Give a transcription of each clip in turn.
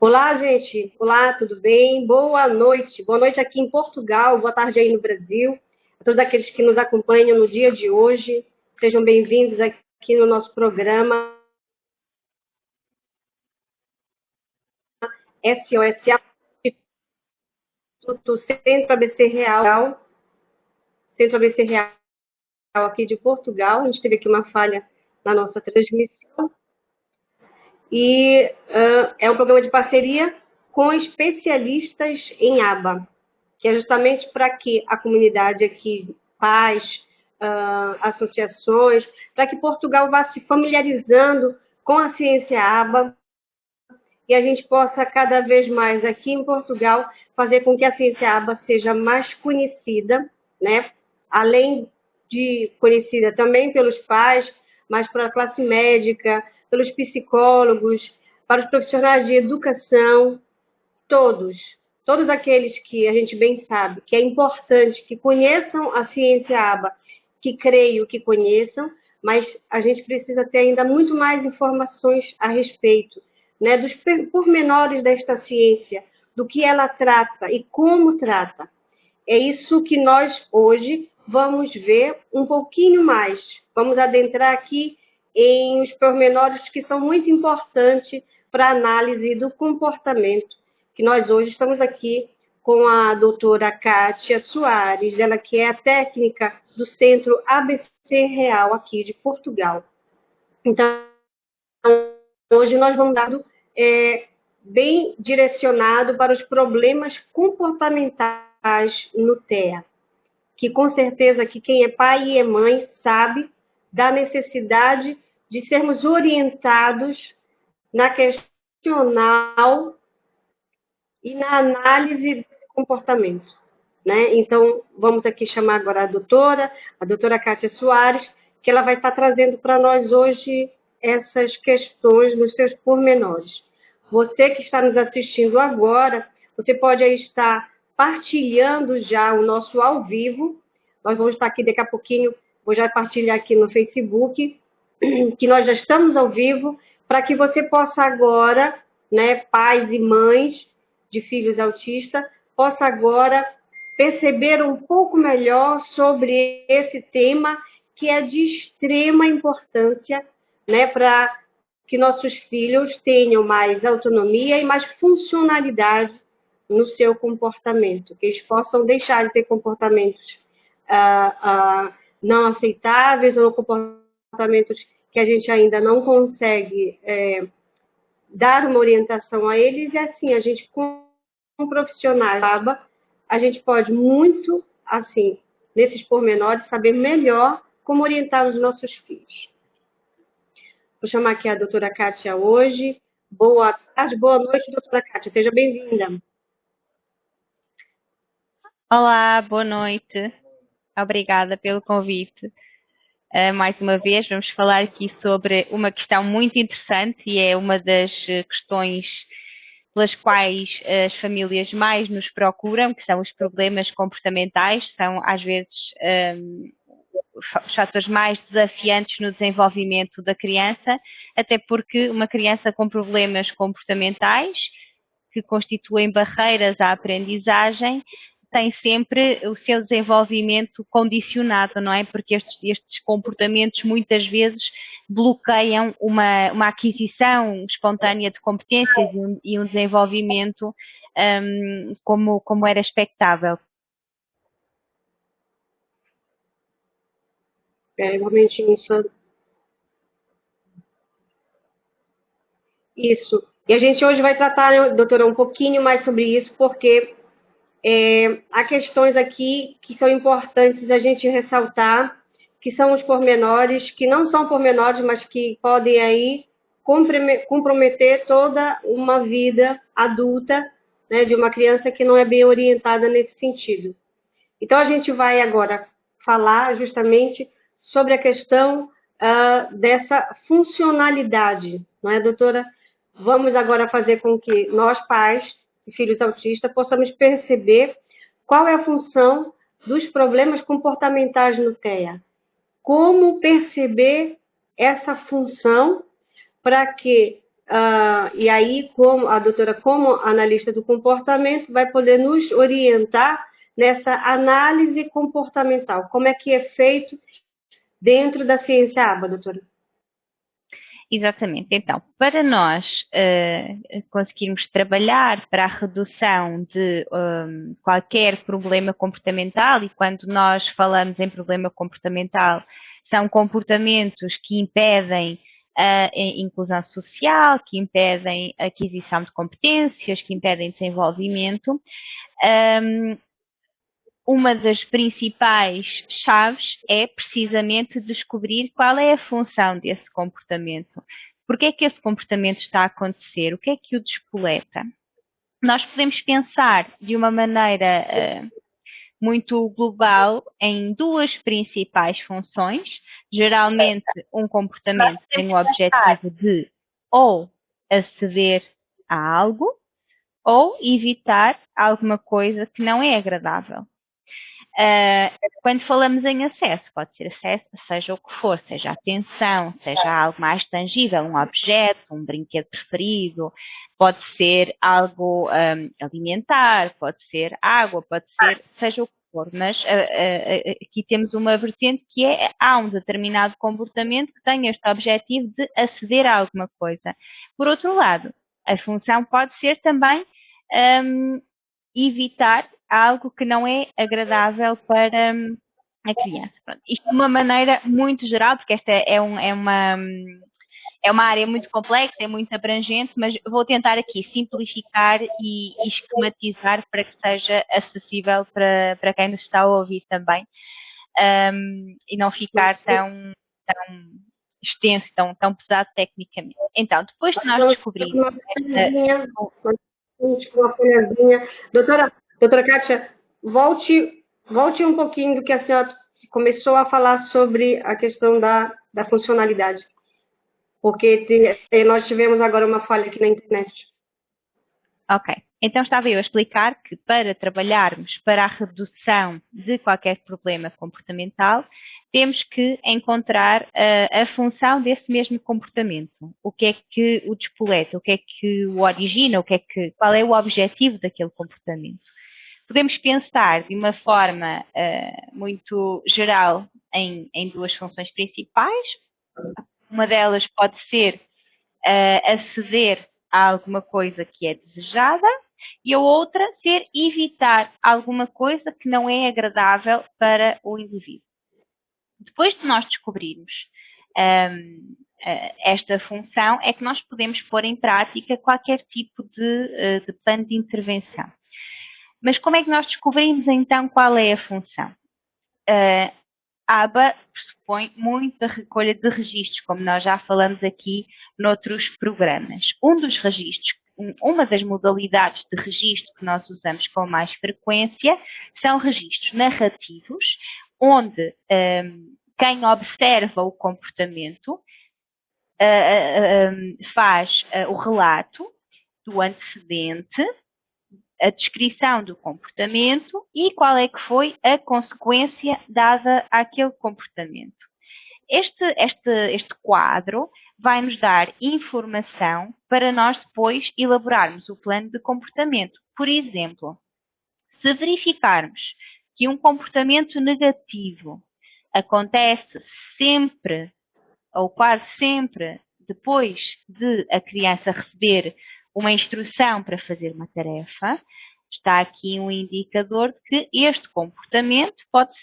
Olá, gente. Olá, tudo bem? Boa noite. Boa noite aqui em Portugal, boa tarde aí no Brasil. A todos aqueles que nos acompanham no dia de hoje, sejam bem-vindos aqui no nosso programa SOSA, Instituto Centro ABC Real, Centro ABC Real aqui de Portugal. A gente teve aqui uma falha na nossa transmissão. E é um programa de parceria com especialistas em aba, que é justamente para que a comunidade aqui, pais, associações, para que Portugal vá se familiarizando com a ciência aba e a gente possa cada vez mais aqui em Portugal fazer com que a ciência aba seja mais conhecida, né? Além de conhecida também pelos pais, mas para a classe médica, pelos psicólogos, para os profissionais de educação, todos aqueles que a gente bem sabe que é importante que conheçam a ciência aba, que creio que conheçam, mas a gente precisa ter ainda muito mais informações a respeito, né, dos pormenores desta ciência, do que ela trata e como trata. É isso que nós hoje vamos ver um pouquinho mais. Vamos adentrar aqui em os pormenores que são muito importantes para a análise do comportamento, que nós hoje estamos aqui com a doutora Kátia Soares, ela que é a técnica do Centro ABC Real aqui de Portugal. Então, hoje nós vamos dar bem direcionado para os problemas comportamentais no TEA, que com certeza que quem é pai e é mãe sabe da necessidade de sermos orientados na questional e na análise do comportamento, né? Então, vamos aqui chamar agora a doutora Kátia Soares, que ela vai estar trazendo para nós hoje essas questões nos seus pormenores. Você que está nos assistindo agora, você pode aí estar partilhando já o nosso ao vivo. Nós vamos estar aqui daqui a pouquinho, vou já partilhar aqui no Facebook, que nós já estamos ao vivo, para que você possa agora, né, pais e mães de filhos autistas, possa agora perceber um pouco melhor sobre esse tema que é de extrema importância, né, para que nossos filhos tenham mais autonomia e mais funcionalidade no seu comportamento, que eles possam deixar de ter comportamentos não aceitáveis ou comportamentos que a gente ainda não consegue dar uma orientação a eles. E assim, a gente, com profissionais, a gente pode muito, assim, nesses pormenores, saber melhor como orientar os nossos filhos. Vou chamar aqui a doutora Kátia hoje. Boa tarde, boa noite, doutora Kátia. Seja bem-vinda. Olá, boa noite. Obrigada pelo convite. Mais uma vez, vamos falar aqui sobre uma questão muito interessante e é uma das questões pelas quais as famílias mais nos procuram, que são os problemas comportamentais, são às vezes os fatores mais desafiantes no desenvolvimento da criança, até porque uma criança com problemas comportamentais, que constituem barreiras à aprendizagem, tem sempre o seu desenvolvimento condicionado, não é? Porque estes comportamentos muitas vezes bloqueiam uma aquisição espontânea de competências e um desenvolvimento como era expectável. Realmente isso. E a gente hoje vai tratar, doutora, um pouquinho mais sobre isso, porque há questões aqui que são importantes a gente ressaltar, que são os pormenores, que não são pormenores, mas que podem aí comprometer toda uma vida adulta, né, de uma criança que não é bem orientada nesse sentido. Então, a gente vai agora falar justamente sobre a questão dessa funcionalidade, não é, doutora? Vamos agora fazer com que nós, pais e filhos autistas, possamos perceber qual é a função dos problemas comportamentais no TEA. Como perceber essa função para que, e aí, como a doutora, como analista do comportamento, vai poder nos orientar nessa análise comportamental. Como é que é feito dentro da ciência ABA, doutora? Exatamente. Então, para nós conseguirmos trabalhar para a redução de qualquer problema comportamental, e quando nós falamos em problema comportamental, são comportamentos que impedem a inclusão social, que impedem a aquisição de competências, que impedem desenvolvimento. Uma das principais chaves é precisamente descobrir qual é a função desse comportamento. Por que é que esse comportamento está a acontecer? O que é que o despoleta? Nós podemos pensar de uma maneira muito global em duas principais funções. Geralmente, um comportamento tem o objetivo de ou aceder a algo ou evitar alguma coisa que não é agradável. Quando falamos em acesso, pode ser acesso, seja o que for, seja atenção, seja algo mais tangível, um objeto, um brinquedo preferido, pode ser algo alimentar, pode ser água, pode ser, seja o que for, mas aqui temos uma vertente que é, há um determinado comportamento que tem este objetivo de aceder a alguma coisa. Por outro lado, a função pode ser também evitar algo que não é agradável para a criança. Pronto, isto de uma maneira muito geral, porque esta é uma área muito complexa, é muito abrangente, mas vou tentar aqui simplificar e esquematizar para que seja acessível para quem nos está a ouvir também, e não ficar tão extenso, tão pesado tecnicamente. Então, depois de nós descobrirmos... Doutora Kátia, volte um pouquinho do que a senhora começou a falar sobre a questão da funcionalidade, porque nós tivemos agora uma falha aqui na internet. Ok, então estava eu a explicar que para trabalharmos para a redução de qualquer problema comportamental, temos que encontrar a função desse mesmo comportamento. O que é que o despoleta, o que é que o origina, qual é o objetivo daquele comportamento. Podemos pensar de uma forma muito geral em duas funções principais. Uma delas pode ser aceder a alguma coisa que é desejada e a outra ser evitar alguma coisa que não é agradável para o indivíduo. Depois de nós descobrirmos esta função, é que nós podemos pôr em prática qualquer tipo de plano de intervenção. Mas como é que nós descobrimos então qual é a função? A ABA pressupõe muita recolha de registros, como nós já falamos aqui noutros programas. Uma das modalidades de registro que nós usamos com mais frequência são registros narrativos, onde quem observa o comportamento faz o relato do antecedente, a descrição do comportamento e qual é que foi a consequência dada àquele comportamento. Este quadro vai nos dar informação para nós depois elaborarmos o plano de comportamento. Por exemplo, se verificarmos que um comportamento negativo acontece sempre ou quase sempre depois de a criança receber uma instrução para fazer uma tarefa, está aqui um indicador de que este comportamento pode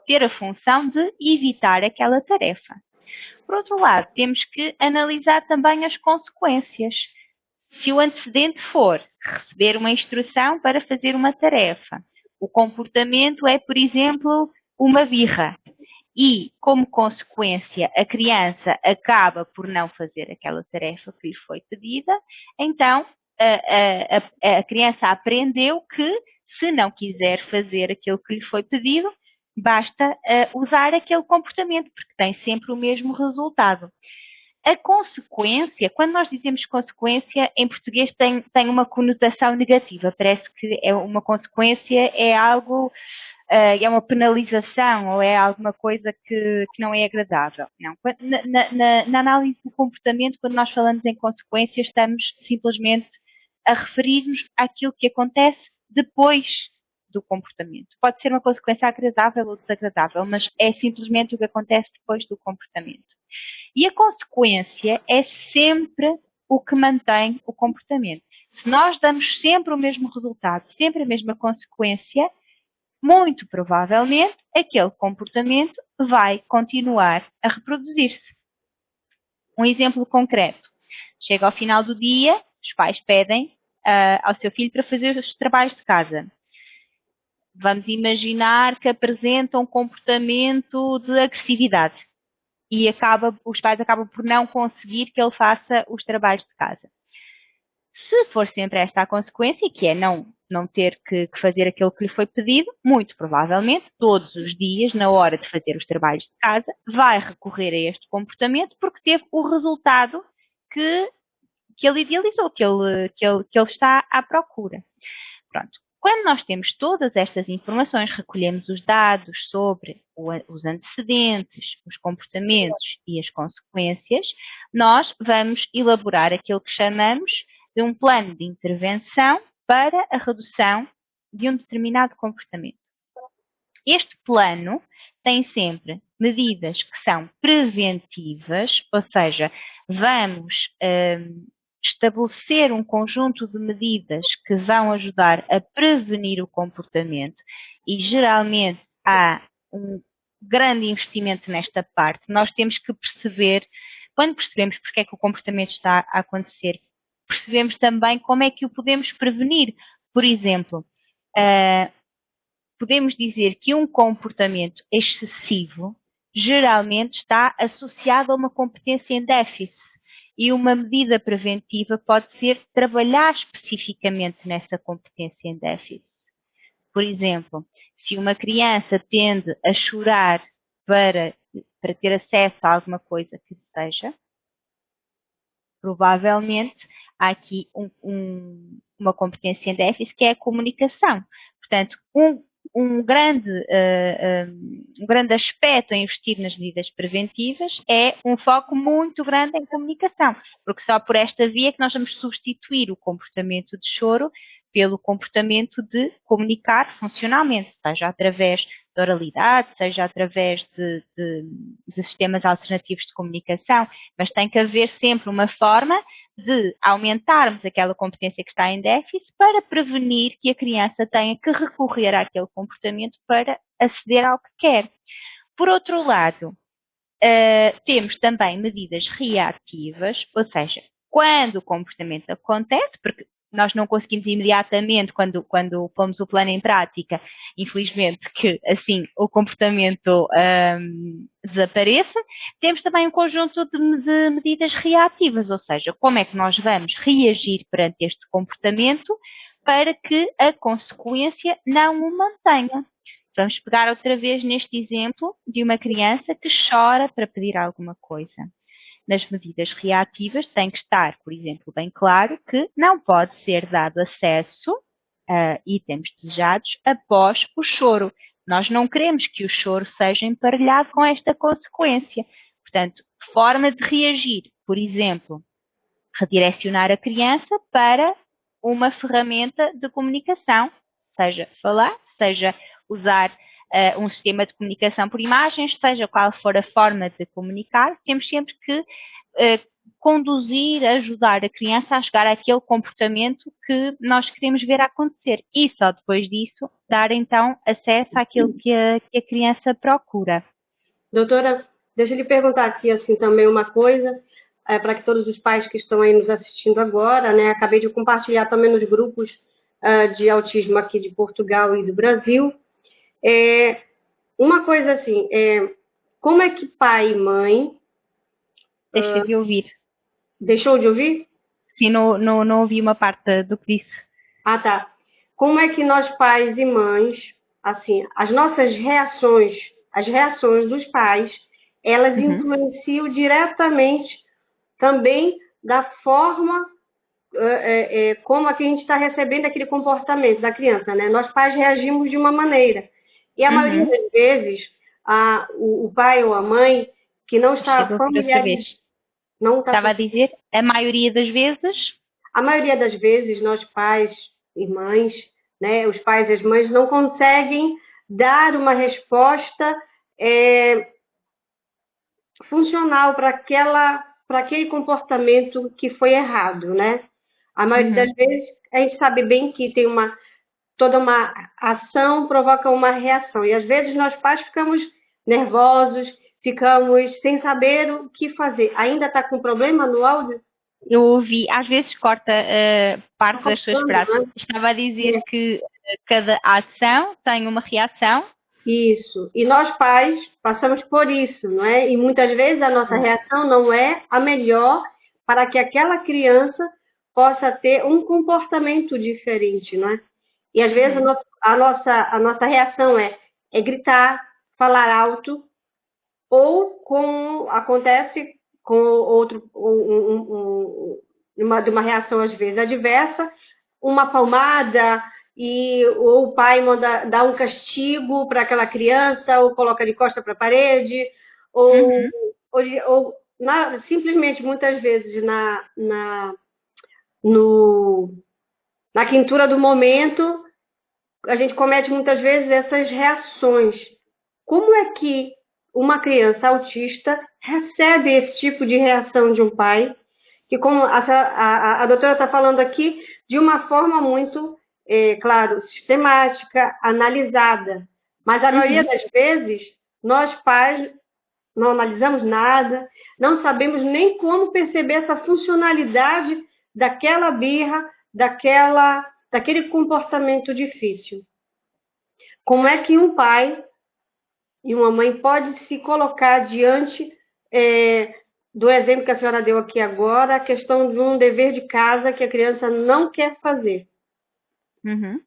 ter a função de evitar aquela tarefa. Por outro lado, temos que analisar também as consequências. Se o antecedente for receber uma instrução para fazer uma tarefa, o comportamento é, por exemplo, uma birra. E, como consequência, a criança acaba por não fazer aquela tarefa que lhe foi pedida, então a criança aprendeu que, se não quiser fazer aquilo que lhe foi pedido, basta usar aquele comportamento, porque tem sempre o mesmo resultado. A consequência, quando nós dizemos consequência, em português tem uma conotação negativa, parece que uma consequência é algo é uma penalização ou é alguma coisa que não é agradável. Não. Na análise do comportamento, quando nós falamos em consequências, estamos simplesmente a referir-nos àquilo que acontece depois do comportamento. Pode ser uma consequência agradável ou desagradável, mas é simplesmente o que acontece depois do comportamento. E a consequência é sempre o que mantém o comportamento. Se nós damos sempre o mesmo resultado, sempre a mesma consequência, muito provavelmente aquele comportamento vai continuar a reproduzir-se. Um exemplo concreto. Chega ao final do dia, os pais pedem ao seu filho para fazer os trabalhos de casa. Vamos imaginar que apresenta um comportamento de agressividade e os pais acabam por não conseguir que ele faça os trabalhos de casa. Se for sempre esta a consequência, que é não ter que fazer aquilo que lhe foi pedido, muito provavelmente, todos os dias, na hora de fazer os trabalhos de casa, vai recorrer a este comportamento porque teve o resultado que ele idealizou, que ele está à procura. Pronto. Quando nós temos todas estas informações, recolhemos os dados sobre os antecedentes, os comportamentos e as consequências, nós vamos elaborar aquilo que chamamos de um plano de intervenção para a redução de um determinado comportamento. Este plano tem sempre medidas que são preventivas, ou seja, vamos estabelecer um conjunto de medidas que vão ajudar a prevenir o comportamento e geralmente há um grande investimento nesta parte. Nós temos que perceber, quando percebemos porque é que o comportamento está a acontecer, percebemos também como é que o podemos prevenir. Por exemplo, podemos dizer que um comportamento excessivo geralmente está associado a uma competência em déficit. E uma medida preventiva pode ser trabalhar especificamente nessa competência em déficit. Por exemplo, se uma criança tende a chorar para ter acesso a alguma coisa que seja, provavelmente há aqui uma competência em déficit que é a comunicação. Portanto, um grande aspecto a investir nas medidas preventivas é um foco muito grande em comunicação, porque só por esta via que nós vamos substituir o comportamento de choro pelo comportamento de comunicar funcionalmente, seja através de oralidade, seja através de sistemas alternativos de comunicação, mas tem que haver sempre uma forma de aumentarmos aquela competência que está em déficit para prevenir que a criança tenha que recorrer àquele comportamento para aceder ao que quer. Por outro lado, temos também medidas reativas, ou seja, quando o comportamento acontece, porque nós não conseguimos imediatamente, quando pomos o plano em prática, infelizmente, que assim o comportamento desapareça, temos também um conjunto de medidas reativas, ou seja, como é que nós vamos reagir perante este comportamento para que a consequência não o mantenha. Vamos pegar outra vez neste exemplo de uma criança que chora para pedir alguma coisa. Nas medidas reativas tem que estar, por exemplo, bem claro que não pode ser dado acesso a itens desejados após o choro. Nós não queremos que o choro seja emparelhado com esta consequência. Portanto, forma de reagir, por exemplo, redirecionar a criança para uma ferramenta de comunicação, seja falar, seja usar um sistema de comunicação por imagens, seja qual for a forma de comunicar, temos sempre que conduzir, ajudar a criança a chegar àquele comportamento que nós queremos ver acontecer e só depois disso dar então acesso àquilo que a criança procura. Doutora, deixa eu lhe perguntar aqui assim também uma coisa, para que todos os pais que estão aí nos assistindo agora, né, acabei de compartilhar também nos grupos de autismo aqui de Portugal e do Brasil. Uma coisa assim, como é que pai e mãe... Deixa de ouvir. Deixou de ouvir? Sim, não ouvi uma parte do que disse. Ah, tá. Como é que nós pais e mães, assim, as nossas reações, as reações dos pais, elas influenciam diretamente também da forma como a gente está recebendo aquele comportamento da criança, né? Nós pais reagimos de uma maneira. E a maioria Uhum. das vezes, o pai ou a mãe que não está Chegou por outra vez. familiarizado, não está. Estava a dizer, a maioria das vezes. A maioria das vezes, nós pais e mães, né, os pais e as mães não conseguem dar uma resposta funcional para aquele comportamento que foi errado, né? A maioria das Uhum. vezes, a gente sabe bem que tem toda uma ação provoca uma reação. E às vezes nós pais ficamos nervosos, ficamos sem saber o que fazer. Ainda está com problema no áudio? Eu ouvi, às vezes corta parte Está das suas cortando, frases. né? Estava a dizer que cada ação tem uma reação. Isso. E nós pais passamos por isso, não é? E muitas vezes a nossa reação não é a melhor para que aquela criança possa ter um comportamento diferente, não é? E às vezes Uhum. a nossa reação é gritar, falar alto, ou como acontece com outro, de uma reação às vezes adversa, uma palmada, ou o pai manda dar um castigo para aquela criança, ou coloca de costa para a parede, ou, Uhum. simplesmente muitas vezes no, na quintura do momento, a gente comete muitas vezes essas reações. Como é que uma criança autista recebe esse tipo de reação de um pai? Que, como a doutora está falando aqui, de uma forma muito, claro, sistemática, analisada. Mas a maioria Uhum. das vezes, nós pais não analisamos nada, não sabemos nem como perceber essa funcionalidade daquela birra, daquele comportamento difícil. Como é que um pai e uma mãe pode se colocar diante do exemplo que a senhora deu aqui agora, a questão de um dever de casa que a criança não quer fazer? Uhum.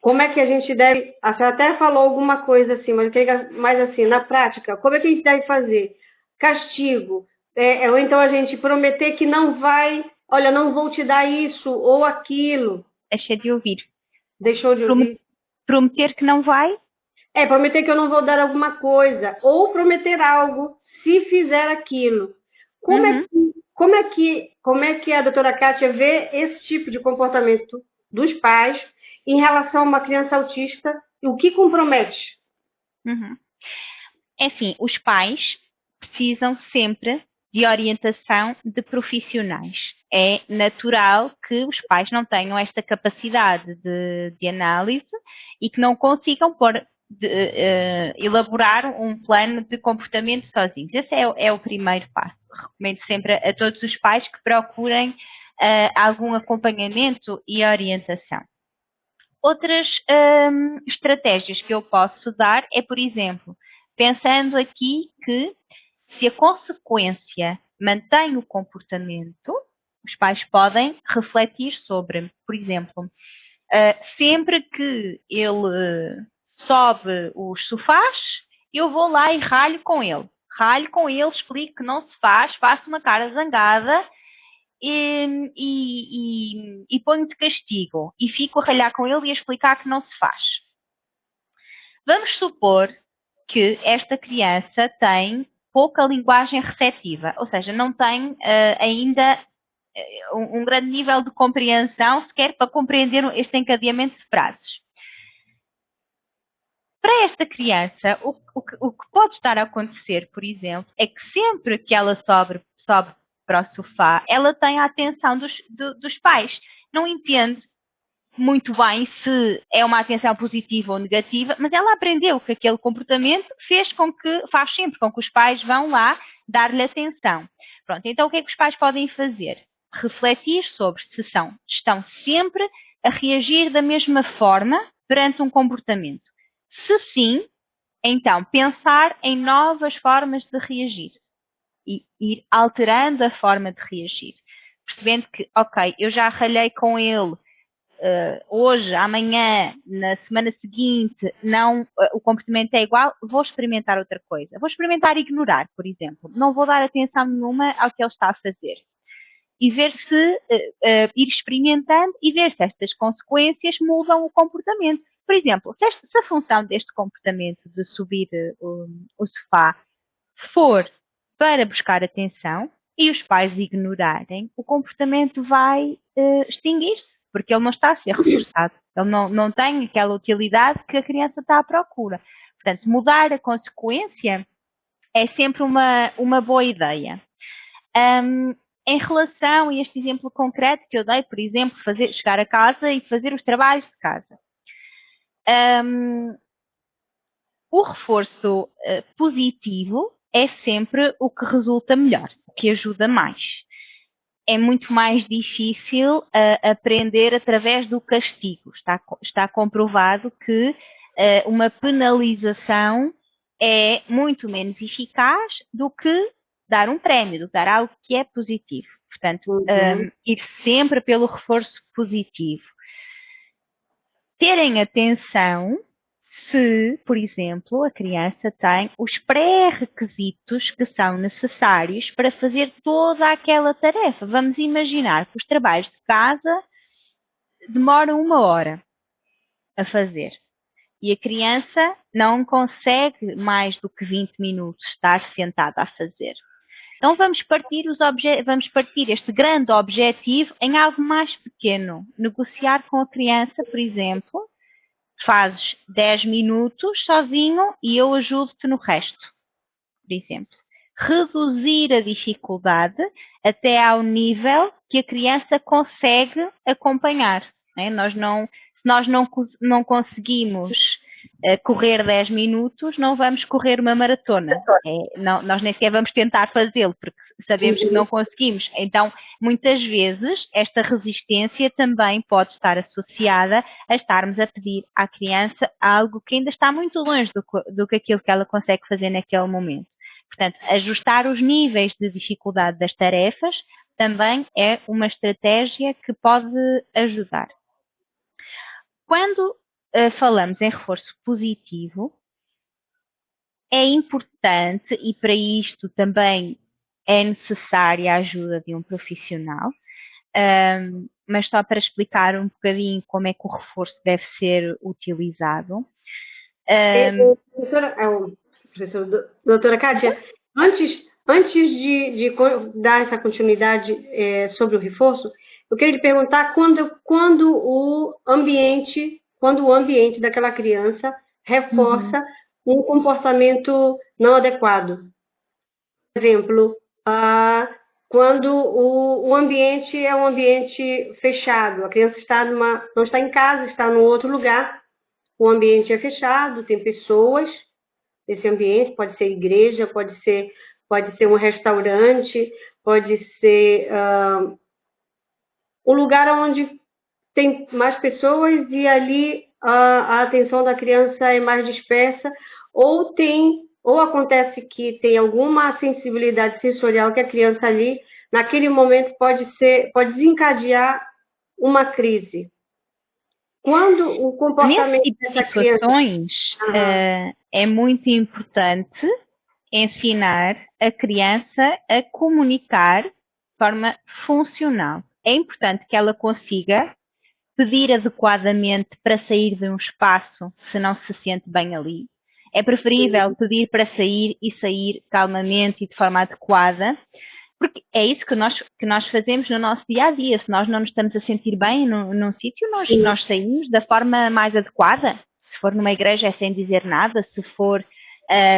Como é que a gente deve... A senhora até falou alguma coisa assim, mas eu queria mais assim, na prática, como é que a gente deve fazer? Castigo, ou então a gente prometer que não vai, olha, não vou te dar isso ou aquilo. Deixa de ouvir. Deixou de ouvir? Prometer que não vai. Prometer que eu não vou dar alguma coisa, ou prometer algo se fizer aquilo. Uhum. Como é que a doutora Kátia vê esse tipo de comportamento dos pais em relação a uma criança autista e o que compromete? Uhum. É assim, os pais precisam sempre de orientação de profissionais. É natural que os pais não tenham esta capacidade de análise e que não consigam elaborar um plano de comportamento sozinhos. Esse é o primeiro passo. Recomendo sempre a todos os pais que procurem algum acompanhamento e orientação. Outras estratégias que eu posso dar é, por exemplo, pensando aqui que se a consequência mantém o comportamento, os pais podem refletir sobre, por exemplo, sempre que ele sobe os sofás, eu vou lá e ralho com ele. Ralho com ele, explico que não se faz, faço uma cara zangada e ponho de castigo. E fico a ralhar com ele e a explicar que não se faz. Vamos supor que esta criança tem pouca linguagem receptiva, ou seja, não tem ainda um grande nível de compreensão sequer para compreender este encadeamento de frases. Para esta criança, o que pode estar a acontecer, por exemplo, é que sempre que ela sobe para o sofá, ela tem a atenção dos pais. Não entende muito bem se é uma atenção positiva ou negativa, mas ela aprendeu que aquele comportamento faz sempre com que os pais vão lá dar-lhe atenção. Pronto, então o que é que os pais podem fazer? Refletir sobre se estão sempre a reagir da mesma forma perante um comportamento. Se sim, então pensar em novas formas de reagir e ir alterando a forma de reagir. Percebendo que, ok, eu já ralhei com ele hoje, amanhã, na semana seguinte, o comportamento é igual, vou experimentar outra coisa. Vou experimentar ignorar, por exemplo. Não vou dar atenção nenhuma ao que ele está a fazer. E ver se, ir experimentando e ver se estas consequências mudam o comportamento. Por exemplo, se a função deste comportamento de subir o sofá for para buscar atenção e os pais ignorarem, o comportamento vai extinguir-se, porque ele não está a ser reforçado. Ele não tem aquela utilidade que a criança está à procura. Portanto, mudar a consequência é sempre uma boa ideia. Em relação a este exemplo concreto que eu dei, por exemplo, chegar a casa e fazer os trabalhos de casa. O reforço positivo é sempre o que resulta melhor, o que ajuda mais. É muito mais difícil aprender através do castigo. Está comprovado que uma penalização é muito menos eficaz do que dar um prémio, do que dar algo que é positivo. Portanto, ir sempre pelo reforço positivo. Terem atenção se, por exemplo, a criança tem os pré-requisitos que são necessários para fazer toda aquela tarefa. Vamos imaginar que os trabalhos de casa demoram 1 hora a fazer. E a criança não consegue mais do que 20 minutos estar sentada a fazer. Então vamos partir este grande objetivo em algo mais pequeno. Negociar com a criança, por exemplo, fazes 10 minutos sozinho e eu ajudo-te no resto, por exemplo. Reduzir a dificuldade até ao nível que a criança consegue acompanhar. Né? Se nós não conseguimos correr 10 minutos, não vamos correr uma maratona. Nós nem sequer vamos tentar fazê-lo, porque sabemos que não conseguimos. Então, muitas vezes, esta resistência também pode estar associada a estarmos a pedir à criança algo que ainda está muito longe do que aquilo que ela consegue fazer naquele momento. Portanto, ajustar os níveis de dificuldade das tarefas também é uma estratégia que pode ajudar. Quando falamos em reforço positivo, é importante, e para isto também é necessária a ajuda de um profissional, mas só para explicar um bocadinho como é que o reforço deve ser utilizado. Doutora Kátia, antes de dar essa continuidade sobre o reforço, eu queria lhe perguntar quando o ambiente daquela criança reforça um comportamento não adequado. Por exemplo, quando o ambiente é um ambiente fechado, a criança não está em casa, está num outro lugar, o ambiente é fechado, tem pessoas nesse ambiente, pode ser igreja, pode ser um restaurante, pode ser um lugar onde tem mais pessoas e ali a atenção da criança é mais dispersa, ou acontece que tem alguma sensibilidade sensorial que a criança ali, naquele momento, pode desencadear uma crise. Quando o comportamento Nesse tipo de situações, é muito importante ensinar a criança a comunicar de forma funcional. É importante que ela consiga pedir adequadamente para sair de um espaço se não se sente bem ali. É preferível pedir para sair e sair calmamente e de forma adequada, porque é isso que nós fazemos no nosso dia-a-dia. Se nós não nos estamos a sentir bem num sítio, nós saímos da forma mais adequada. Se for numa igreja é sem dizer nada, se for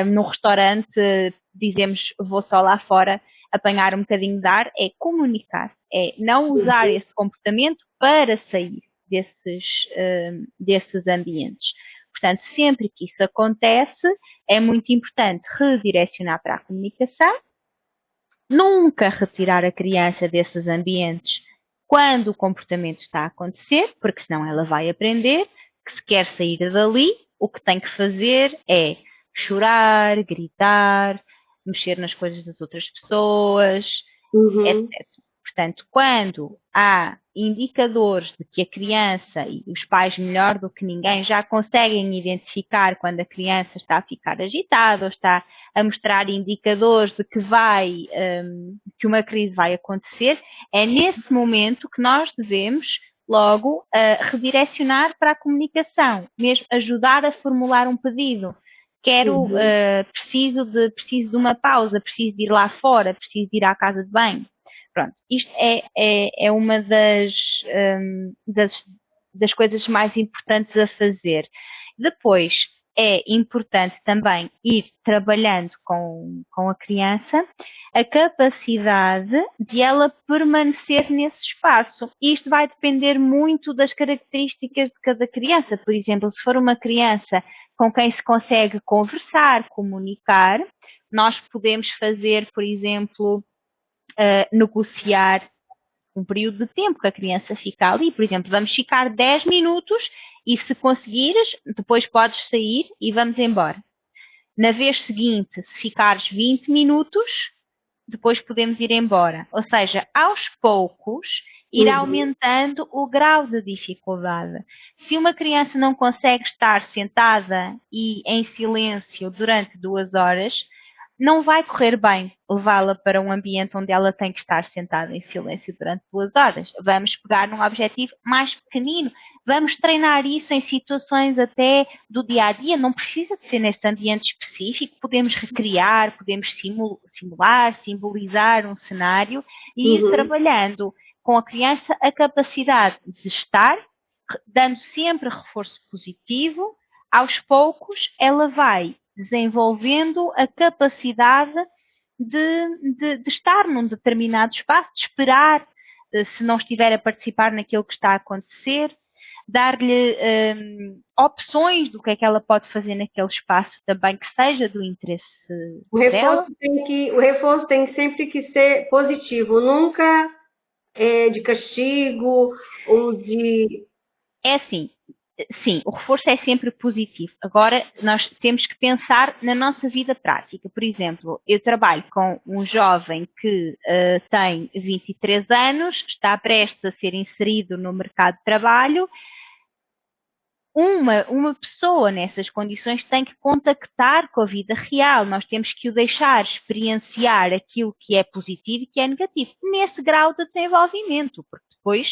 num restaurante dizemos vou só lá fora apanhar um bocadinho de ar, é comunicar, é não usar esse comportamento para sair desses ambientes. Portanto, sempre que isso acontece, é muito importante redirecionar para a comunicação, nunca retirar a criança desses ambientes quando o comportamento está a acontecer, porque senão ela vai aprender que se quer sair dali, o que tem que fazer é chorar, gritar, mexer nas coisas das outras pessoas, etc. Portanto, quando há indicadores de que a criança e os pais melhor do que ninguém já conseguem identificar quando a criança está a ficar agitada ou está a mostrar indicadores de que uma crise vai acontecer, é nesse momento que nós devemos Logo, redirecionar para a comunicação, mesmo ajudar a formular um pedido. Preciso de uma pausa, preciso de ir lá fora, preciso de ir à casa de banho. Pronto, isto é uma das coisas mais importantes a fazer. Depois, é importante também ir trabalhando com a criança a capacidade de ela permanecer nesse espaço. Isto vai depender muito das características de cada criança. Por exemplo, se for uma criança com quem se consegue conversar, comunicar, nós podemos fazer, por exemplo, negociar um período de tempo que a criança fica ali. Por exemplo, vamos ficar 10 minutos e se conseguires, depois podes sair e vamos embora. Na vez seguinte, se ficares 20 minutos, depois podemos ir embora. Ou seja, aos poucos, ir aumentando o grau de dificuldade. Se uma criança não consegue estar sentada e em silêncio durante 2 horas, não vai correr bem levá-la para um ambiente onde ela tem que estar sentada em silêncio durante 2 horas. Vamos pegar num objetivo mais pequenino. Vamos treinar isso em situações até do dia a dia. Não precisa de ser neste ambiente específico. Podemos recriar, podemos simular, simbolizar um cenário e ir trabalhando com a criança a capacidade de estar, dando sempre reforço positivo. Aos poucos, ela vai desenvolvendo a capacidade de estar num determinado espaço, de esperar, se não estiver a participar naquilo que está a acontecer, dar-lhe opções do que é que ela pode fazer naquele espaço também que seja do interesse dela. O reforço tem sempre que ser positivo, nunca de castigo ou de... É assim, sim, o reforço é sempre positivo. Agora, nós temos que pensar na nossa vida prática. Por exemplo, eu trabalho com um jovem que tem 23 anos, está prestes a ser inserido no mercado de trabalho. Uma pessoa nessas condições tem que contactar com a vida real. Nós temos que o deixar experienciar aquilo que é positivo e que é negativo, nesse grau de desenvolvimento, porque depois...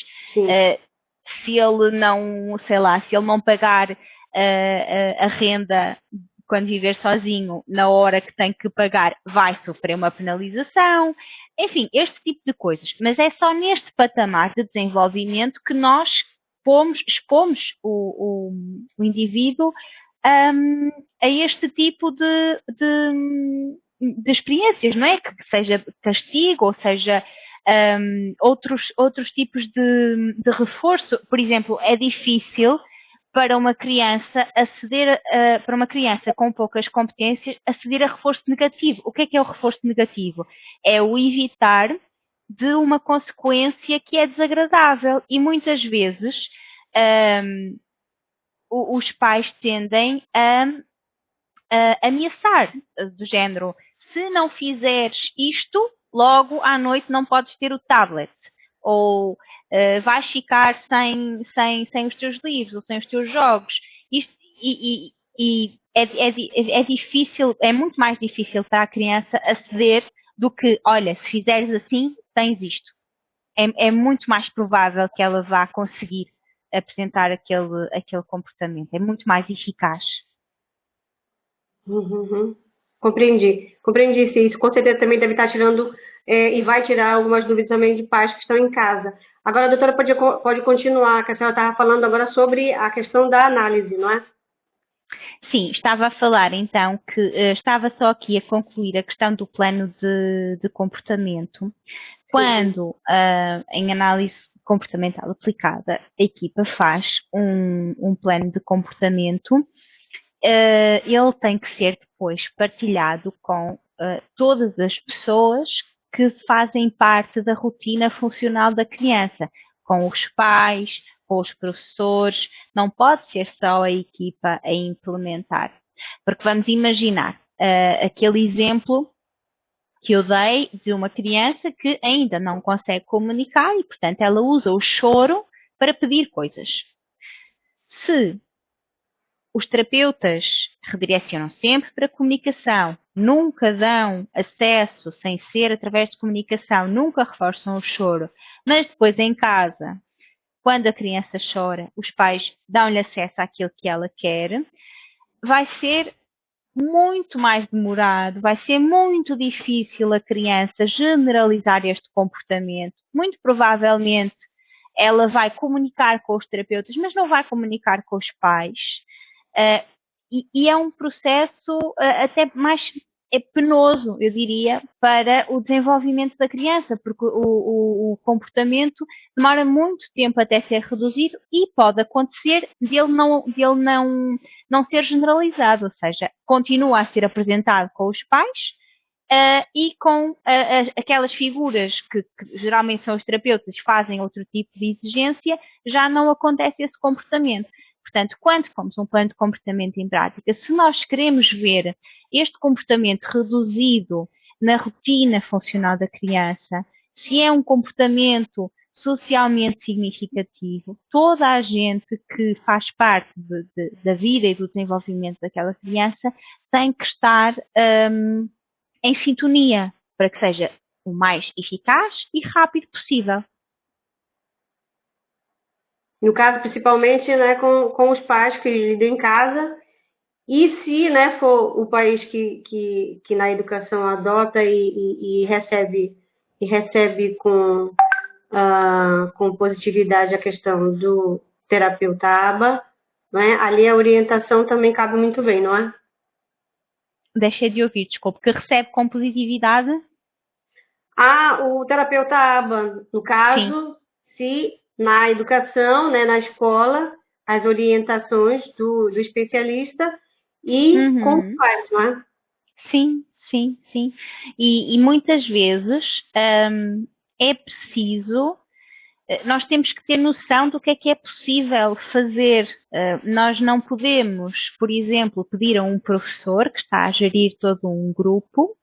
se ele não pagar a renda quando viver sozinho na hora que tem que pagar, vai sofrer uma penalização. Enfim, este tipo de coisas. Mas é só neste patamar de desenvolvimento que nós expomos o indivíduo a este tipo de experiências, não é? Que seja castigo ou seja... outros tipos de reforço. Por exemplo, é difícil para uma criança para uma criança com poucas competências, aceder a reforço negativo. O que é o reforço negativo? É o evitar de uma consequência que é desagradável e muitas vezes os pais tendem a ameaçar, do género, se não fizeres isto, logo à noite não podes ter o tablet, ou vais ficar sem os teus livros, ou sem os teus jogos. Isto, é difícil, é muito mais difícil para a criança aceder do que, olha, se fizeres assim, tens isto. É muito mais provável que ela vá conseguir apresentar aquele comportamento. É muito mais eficaz. Compreendi sim. Isso com certeza também deve estar tirando e vai tirar algumas dúvidas também de pais que estão em casa. Agora, a doutora pode continuar, que a senhora estava falando agora sobre a questão da análise, não é? Sim, estava a falar então que estava só aqui a concluir a questão do plano de comportamento. Quando em análise comportamental aplicada a equipa faz um plano de comportamento, ele tem que ser depois partilhado com todas as pessoas que fazem parte da rotina funcional da criança, com os pais, com os professores. Não pode ser só a equipa a implementar, porque vamos imaginar aquele exemplo que eu dei de uma criança que ainda não consegue comunicar e, portanto, ela usa o choro para pedir coisas. Se os terapeutas redirecionam sempre para a comunicação, nunca dão acesso sem ser através de comunicação, nunca reforçam o choro, mas depois em casa quando a criança chora, os pais dão-lhe acesso àquilo que ela quer, vai ser muito mais demorado, vai ser muito difícil a criança generalizar este comportamento. Muito provavelmente ela vai comunicar com os terapeutas, mas não vai comunicar com os pais. E é um processo até mais penoso, eu diria, para o desenvolvimento da criança, porque o comportamento demora muito tempo até ser reduzido e pode acontecer dele não ser generalizado, ou seja, continua a ser apresentado com os pais e com aquelas figuras que geralmente são os terapeutas, fazem outro tipo de exigência, já não acontece esse comportamento. Portanto, quando pomos um plano de comportamento em prática, se nós queremos ver este comportamento reduzido na rotina funcional da criança, se é um comportamento socialmente significativo, toda a gente que faz parte da vida e do desenvolvimento daquela criança tem que estar em sintonia para que seja o mais eficaz e rápido possível. No caso, principalmente, né, com os pais que lidam em casa, e se, né, for o país que na educação adota e recebe com positividade a questão do terapeuta ABA, né, ali a orientação também cabe muito bem, não é? Deixei de ouvir, desculpe, que recebe com positividade? O terapeuta ABA, no caso, se na educação, né, na escola, as orientações do especialista e com os pais, não é? Sim. E muitas vezes é preciso, nós temos que ter noção do que é possível fazer. Nós não podemos, por exemplo, pedir a um professor que está a gerir todo um grupo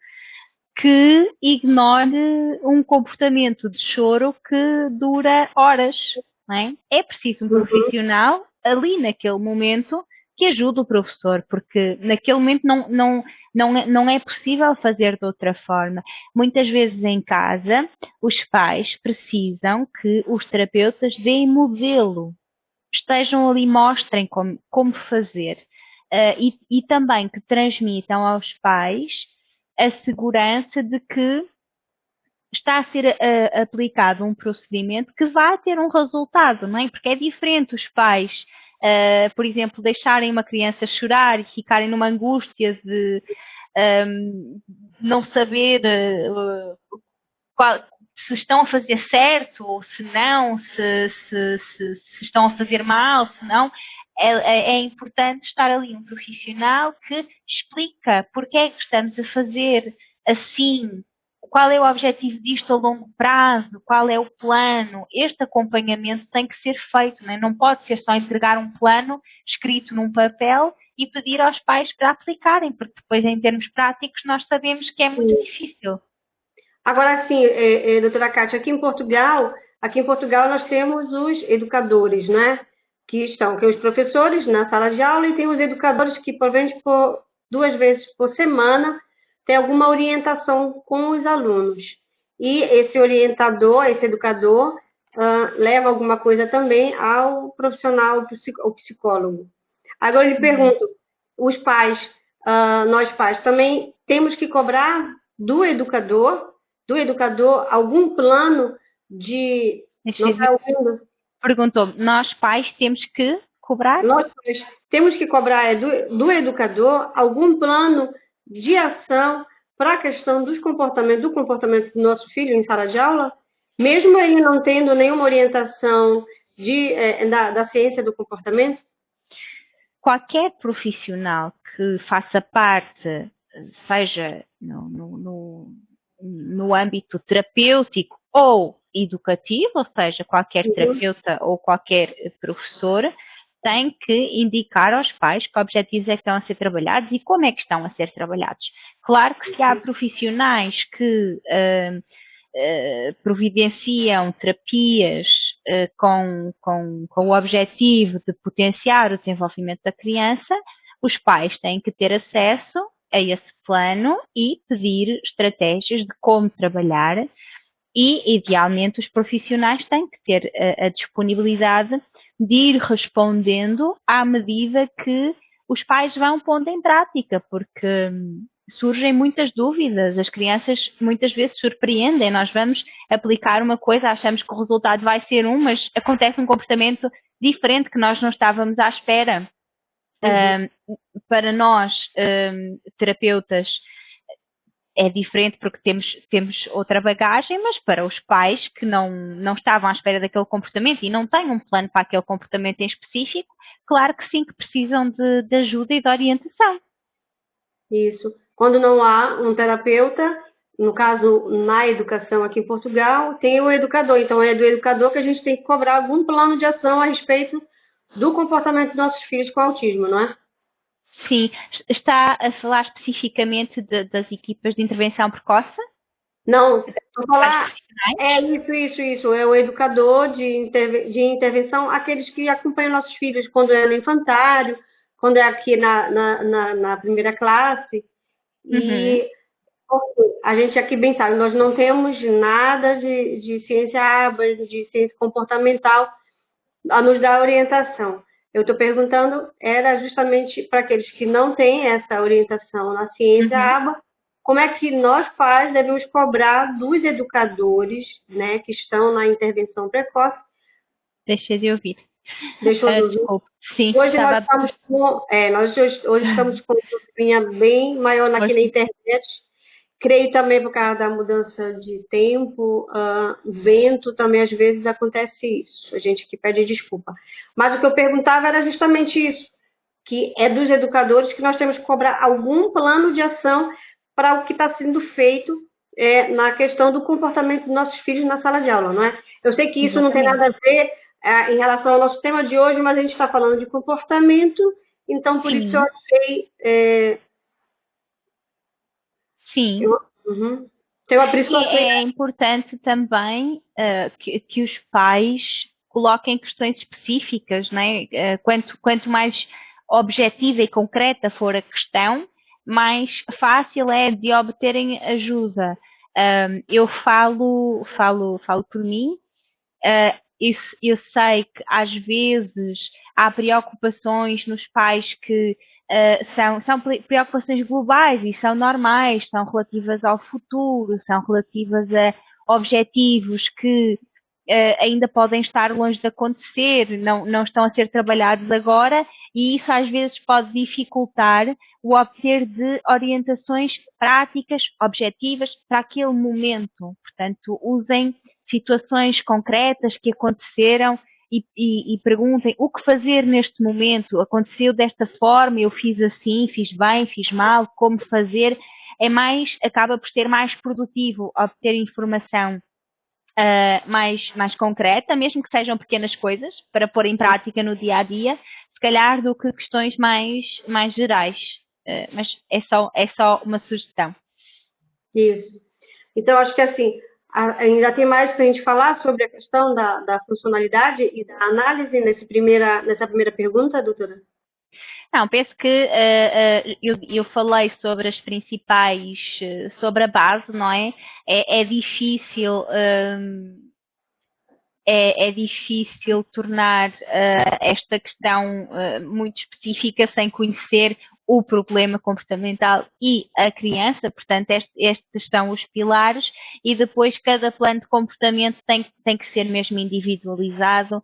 que ignore um comportamento de choro que dura horas. Não é? É preciso um profissional ali naquele momento que ajude o professor, porque naquele momento não é possível fazer de outra forma. Muitas vezes em casa, os pais precisam que os terapeutas deem modelo, estejam ali, mostrem como fazer e também que transmitam aos pais a segurança de que está a ser aplicado um procedimento que vai ter um resultado, não é? Porque é diferente os pais, por exemplo, deixarem uma criança chorar e ficarem numa angústia de não saber se estão a fazer certo ou se não, se estão a fazer mal, se não. É importante estar ali um profissional que explica porque é que estamos a fazer assim, qual é o objetivo disto a longo prazo, qual é o plano. Este acompanhamento tem que ser feito, não pode ser só entregar um plano escrito num papel e pedir aos pais para aplicarem, porque depois em termos práticos nós sabemos que é muito difícil. Agora sim, doutora Kátia, aqui em Portugal nós temos os educadores, né? Que são os professores na sala de aula e tem os educadores que, provavelmente, 2 vezes por semana, tem alguma orientação com os alunos. E esse orientador, esse educador, leva alguma coisa também ao profissional, ao psicólogo. Agora eu lhe pergunto, os pais, nós pais também temos que cobrar do educador algum plano de... Não está ouvindo? Perguntou, nós pais temos que cobrar? Nós temos que cobrar do educador algum plano de ação para a questão do comportamento do nosso filho em sala de aula, mesmo ele não tendo nenhuma orientação da ciência do comportamento? Qualquer profissional que faça parte, seja no âmbito terapêutico ou educativo, ou seja, qualquer terapeuta ou qualquer professor, tem que indicar aos pais que objetivos é que estão a ser trabalhados e como é que estão a ser trabalhados. Claro que se há profissionais que providenciam terapias com o objetivo de potenciar o desenvolvimento da criança, os pais têm que ter acesso a esse plano e pedir estratégias de como trabalhar e, idealmente, os profissionais têm que ter a disponibilidade de ir respondendo à medida que os pais vão pondo em prática, porque surgem muitas dúvidas, as crianças muitas vezes surpreendem, nós vamos aplicar uma coisa, achamos que o resultado vai ser mas acontece um comportamento diferente que nós não estávamos à espera. Para nós, terapeutas, é diferente porque temos outra bagagem, mas para os pais que não estavam à espera daquele comportamento e não têm um plano para aquele comportamento em específico, claro que sim, que precisam de ajuda e de orientação. Isso. Quando não há um terapeuta, no caso, na educação aqui em Portugal, tem o educador. Então, é do educador que a gente tem que cobrar algum plano de ação a respeito do comportamento dos nossos filhos com autismo, não é? Sim. Está a falar especificamente das equipas de intervenção precoce? Não, vou falar. É isso. É o educador de intervenção, aqueles que acompanham nossos filhos quando é no infantário, quando é aqui na primeira classe. E a gente aqui bem sabe, nós não temos nada de ciência ABA, de ciência comportamental a nos dar orientação. Eu estou perguntando, era justamente para aqueles que não têm essa orientação na ciência ABA, como é que nós pais devemos cobrar dos educadores, né, que estão na intervenção precoce. Deixa de ouvir. Deixa eu ouvir. Desculpa. Sim, hoje nós estamos hoje estamos com uma linha bem maior aqui na internet. Creio também por causa da mudança de tempo, vento, também às vezes acontece isso. A gente aqui pede desculpa. Mas o que eu perguntava era justamente isso, que é dos educadores que nós temos que cobrar algum plano de ação para o que está sendo feito na questão do comportamento dos nossos filhos na sala de aula, não é? Eu sei que isso não tem nada a ver em relação ao nosso tema de hoje, mas a gente está falando de comportamento, então por isso eu achei... Sim. É importante também que os pais coloquem questões específicas, né? Quanto mais objetiva e concreta for a questão, mais fácil é de obterem ajuda. Eu falo por mim. Eu sei que às vezes há preocupações nos pais que são preocupações globais e são normais, são relativas ao futuro, são relativas a objetivos que ainda podem estar longe de acontecer, não estão a ser trabalhados agora, e isso às vezes pode dificultar o obter de orientações práticas, objetivas para aquele momento. Portanto, usem situações concretas que aconteceram e perguntem o que fazer neste momento. Aconteceu desta forma, eu fiz assim, fiz bem, fiz mal, como fazer. Acaba por ser mais produtivo obter informação mais concreta, mesmo que sejam pequenas coisas, para pôr em prática no dia a dia, se calhar do que questões mais gerais. Mas é só uma sugestão. Isso. Então, acho que assim, ainda tem mais para a gente falar sobre a questão da funcionalidade e da análise nessa primeira pergunta, doutora? Não, penso que eu falei sobre as principais, sobre a base, não é? É difícil tornar esta questão muito específica sem conhecer o problema comportamental e a criança, portanto estes são os pilares e depois cada plano de comportamento tem que ser mesmo individualizado.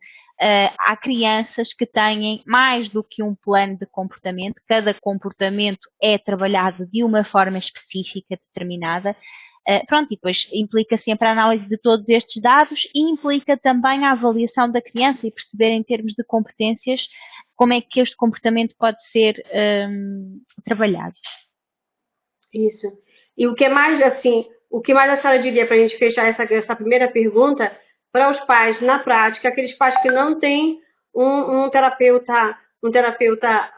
Há crianças que têm mais do que um plano de comportamento, cada comportamento é trabalhado de uma forma específica, determinada. E depois implica sempre a análise de todos estes dados e implica também a avaliação da criança e perceber em termos de competências como é que este comportamento pode ser trabalhado. Isso. E o que mais a senhora diria para a gente fechar essa primeira pergunta para os pais, na prática, aqueles pais que não têm um terapeuta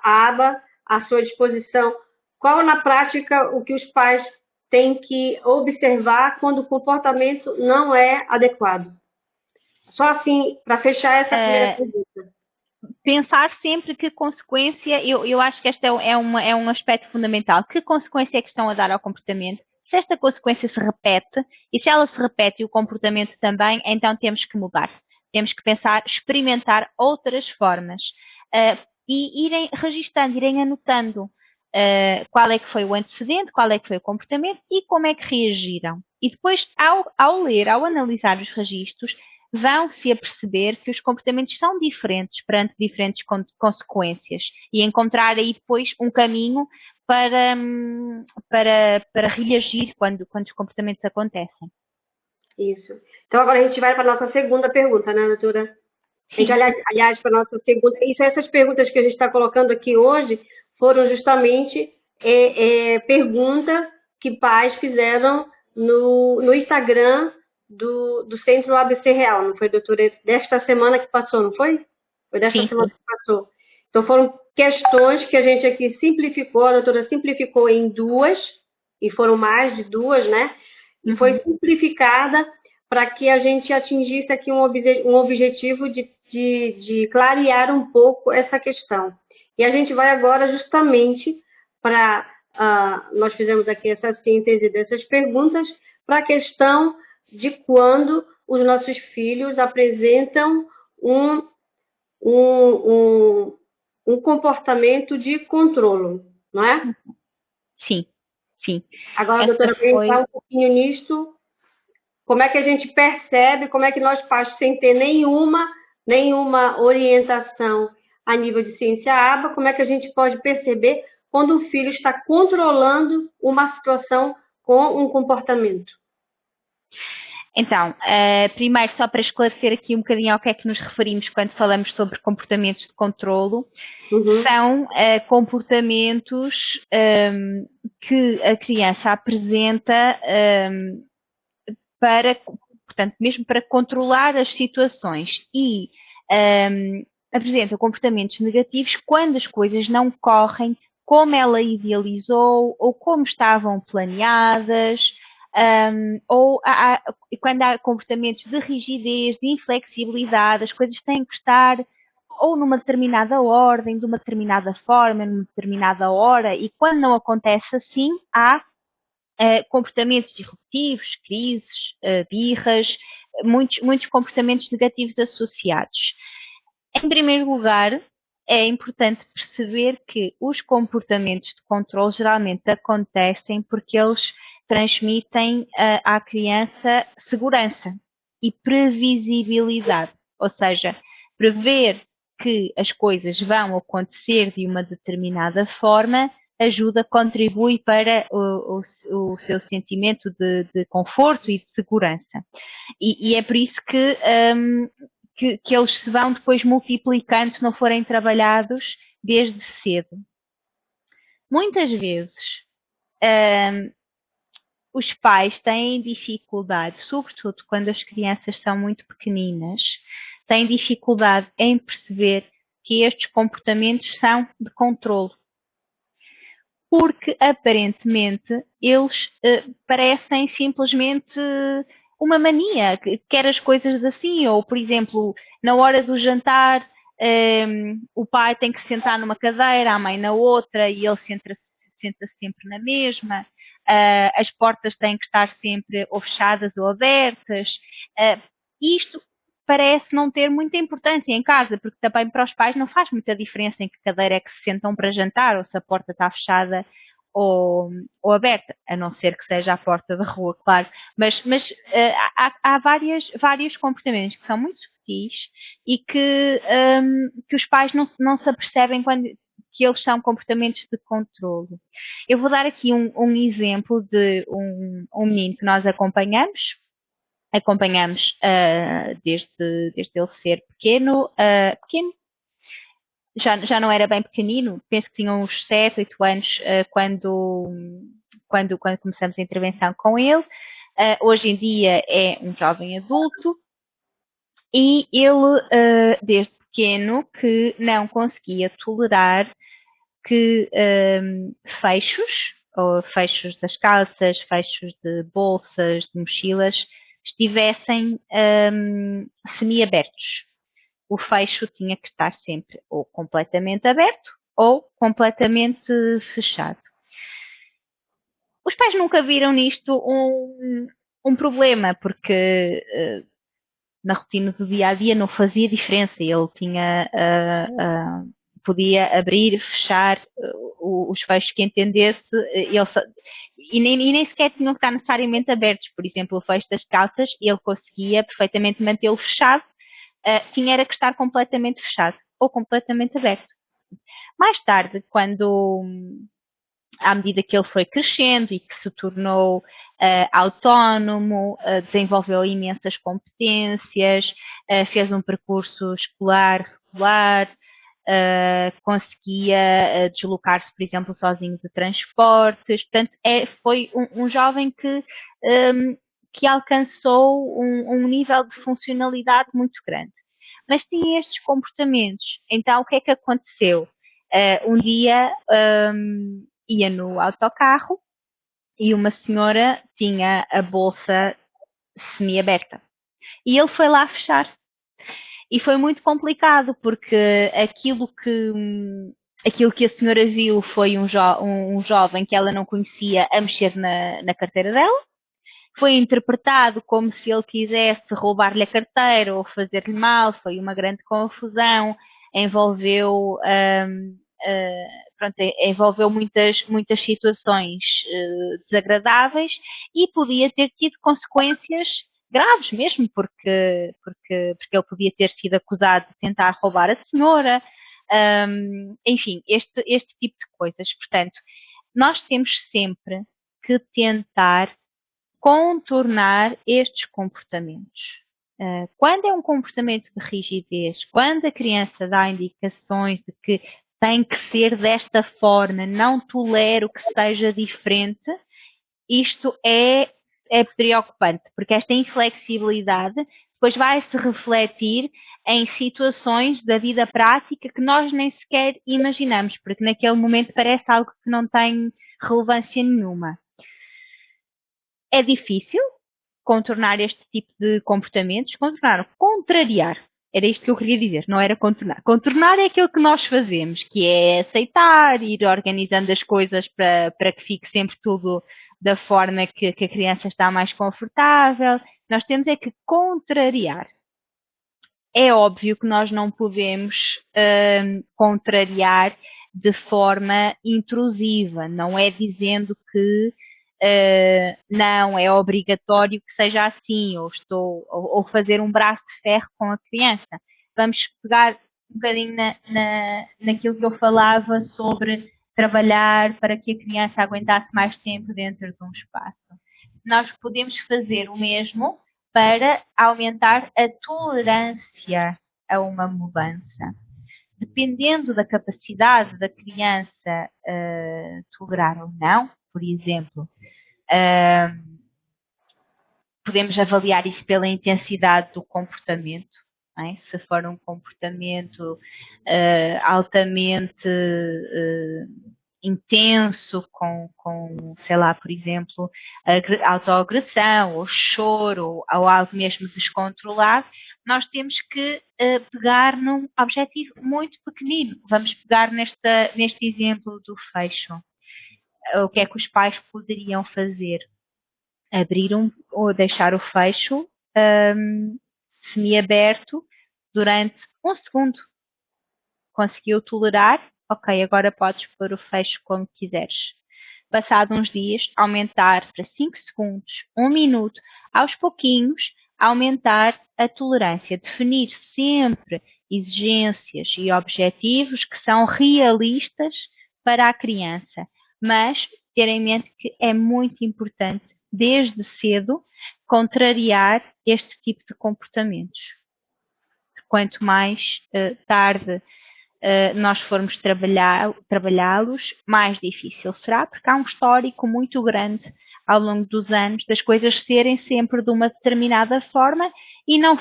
ABA à sua disposição, qual na prática o que os pais têm que observar quando o comportamento não é adequado? Só assim, para fechar essa primeira pergunta. Pensar sempre que consequência, eu acho que este é um aspecto fundamental, que consequência é que estão a dar ao comportamento, Se esta consequência se repete, e se ela se repete e o comportamento também, então temos que mudar. Temos que pensar, experimentar outras formas e irem registando, irem anotando qual é que foi o antecedente, qual é que foi o comportamento e como é que reagiram. E depois, ao ler, ao analisar os registros, vão-se a perceber que os comportamentos são diferentes perante diferentes consequências e encontrar aí depois um caminho para reagir quando os comportamentos acontecem. Isso. Então, agora a gente vai para a nossa segunda pergunta, né, doutora? A gente, aliás, para a nossa segunda... Essas perguntas que a gente está colocando aqui hoje foram justamente perguntas que pais fizeram no Instagram do Centro ABC Real, não foi, doutora? Desta semana que passou, não foi? Foi desta semana que passou. Então, foram questões que a gente aqui simplificou, a doutora simplificou em duas, e foram mais de duas, né? E foi simplificada para que a gente atingisse aqui um objetivo de clarear um pouco essa questão. E a gente vai agora justamente para... nós fizemos aqui essa síntese dessas perguntas para a questão de quando os nossos filhos apresentam um comportamento de controle, não é? Sim, sim. Agora, doutora, pensar um pouquinho nisso, como é que a gente percebe, como é que nós pais, sem ter nenhuma orientação a nível de ciência ABA, como é que a gente pode perceber quando o filho está controlando uma situação com um comportamento? Então, primeiro, só para esclarecer aqui um bocadinho ao que é que nos referimos quando falamos sobre comportamentos de controlo, são comportamentos que a criança apresenta portanto, mesmo para controlar as situações e apresenta comportamentos negativos quando as coisas não correm como ela idealizou ou como estavam planeadas. Ou quando há comportamentos de rigidez, de inflexibilidade, as coisas têm que estar ou numa determinada ordem, de uma determinada forma, numa determinada hora, e quando não acontece assim, há comportamentos disruptivos, crises, birras, muitos comportamentos negativos associados. Em primeiro lugar, é importante perceber que os comportamentos de controle geralmente acontecem porque eles transmitem à criança segurança e previsibilidade, ou seja, prever que as coisas vão acontecer de uma determinada forma contribui para o seu sentimento de conforto e de segurança. E é por isso que eles se vão depois multiplicando se não forem trabalhados desde cedo. Muitas vezes os pais têm dificuldade, sobretudo quando as crianças são muito pequeninas, têm dificuldade em perceber que estes comportamentos são de controle. Porque, aparentemente, eles parecem simplesmente uma mania, quer as coisas assim, ou, por exemplo, na hora do jantar, o pai tem que se sentar numa cadeira, a mãe na outra, e ele senta-se sempre na mesma. As portas têm que estar sempre ou fechadas ou abertas. Isto parece não ter muita importância em casa, porque também para os pais não faz muita diferença em que cadeira é que se sentam para jantar, ou se a porta está fechada ou aberta, a não ser que seja a porta da rua, claro. Mas há vários comportamentos que são muito sutis e que os pais não se apercebem que eles são comportamentos de controle. Eu vou dar aqui um exemplo de um menino que nós acompanhamos desde ele ser pequeno, já não era bem pequenino, penso que tinha uns 7, 8 anos quando começamos a intervenção com ele. Hoje em dia é um jovem adulto e ele, desde pequeno, que não conseguia tolerar que fechos das calças, fechos de bolsas, de mochilas, estivessem semi-abertos. O fecho tinha que estar sempre ou completamente aberto ou completamente fechado. Os pais nunca viram nisto um problema, porque na rotina do dia a dia não fazia diferença. Ele tinha, podia abrir, fechar os fechos que entendesse, e nem sequer tinham que estar necessariamente abertos. Por exemplo, o fecho das calças, ele conseguia perfeitamente mantê-lo fechado, tinha era que estar completamente fechado ou completamente aberto. Mais tarde, à medida que ele foi crescendo e que se tornou autónomo, desenvolveu imensas competências, fez um percurso escolar regular, conseguia deslocar-se, por exemplo, sozinho de transportes. Portanto, foi um jovem que alcançou um nível de funcionalidade muito grande. Mas tinha estes comportamentos. Então, o que é que aconteceu? Um dia ia no autocarro e uma senhora tinha a bolsa semi-aberta. E ele foi lá fechar. E foi muito complicado, porque aquilo que a senhora viu foi um jovem que ela não conhecia a mexer na carteira dela. Foi interpretado como se ele quisesse roubar-lhe a carteira ou fazer-lhe mal. Foi uma grande confusão. Envolveu muitas situações desagradáveis e podia ter tido consequências graves mesmo, porque ele podia ter sido acusado de tentar roubar a senhora, enfim, este tipo de coisas. Portanto, nós temos sempre que tentar contornar estes comportamentos. Quando é um comportamento de rigidez, quando a criança dá indicações de que tem que ser desta forma, não tolero que seja diferente, isto é preocupante, porque esta inflexibilidade depois vai se refletir em situações da vida prática que nós nem sequer imaginamos, porque naquele momento parece algo que não tem relevância nenhuma. É difícil contornar este tipo de comportamentos, contrariar. Era isto que eu queria dizer, não era contornar. Contornar é aquilo que nós fazemos, que é aceitar, ir organizando as coisas para que fique sempre tudo da forma que a criança está mais confortável. Nós temos é que contrariar. É óbvio que nós não podemos contrariar de forma intrusiva, não é dizendo que não é obrigatório que seja assim, ou fazer um braço de ferro com a criança. Vamos pegar um bocadinho naquilo que eu falava sobre trabalhar para que a criança aguentasse mais tempo dentro de um espaço. Nós podemos fazer o mesmo para aumentar a tolerância a uma mudança. Dependendo da capacidade da criança tolerar ou não, por exemplo, podemos avaliar isso pela intensidade do comportamento. Não é? Se for um comportamento altamente intenso, com, sei lá, por exemplo, autoagressão, ou choro, ou algo mesmo descontrolado, nós temos que pegar num objetivo muito pequenino. Vamos pegar neste exemplo do fecho. O que é que os pais poderiam fazer? Abrir ou deixar o fecho semi-aberto durante 1 segundo. Conseguiu tolerar? Ok, agora podes pôr o fecho como quiseres. Passado uns dias, aumentar para 5 segundos, 1 minuto, aos pouquinhos, aumentar a tolerância. Definir sempre exigências e objetivos que são realistas para a criança, mas ter em mente que é muito importante, desde cedo, contrariar este tipo de comportamentos. Quanto mais tarde nós formos trabalhá-los, mais difícil será, porque há um histórico muito grande ao longo dos anos das coisas serem sempre de uma determinada forma e não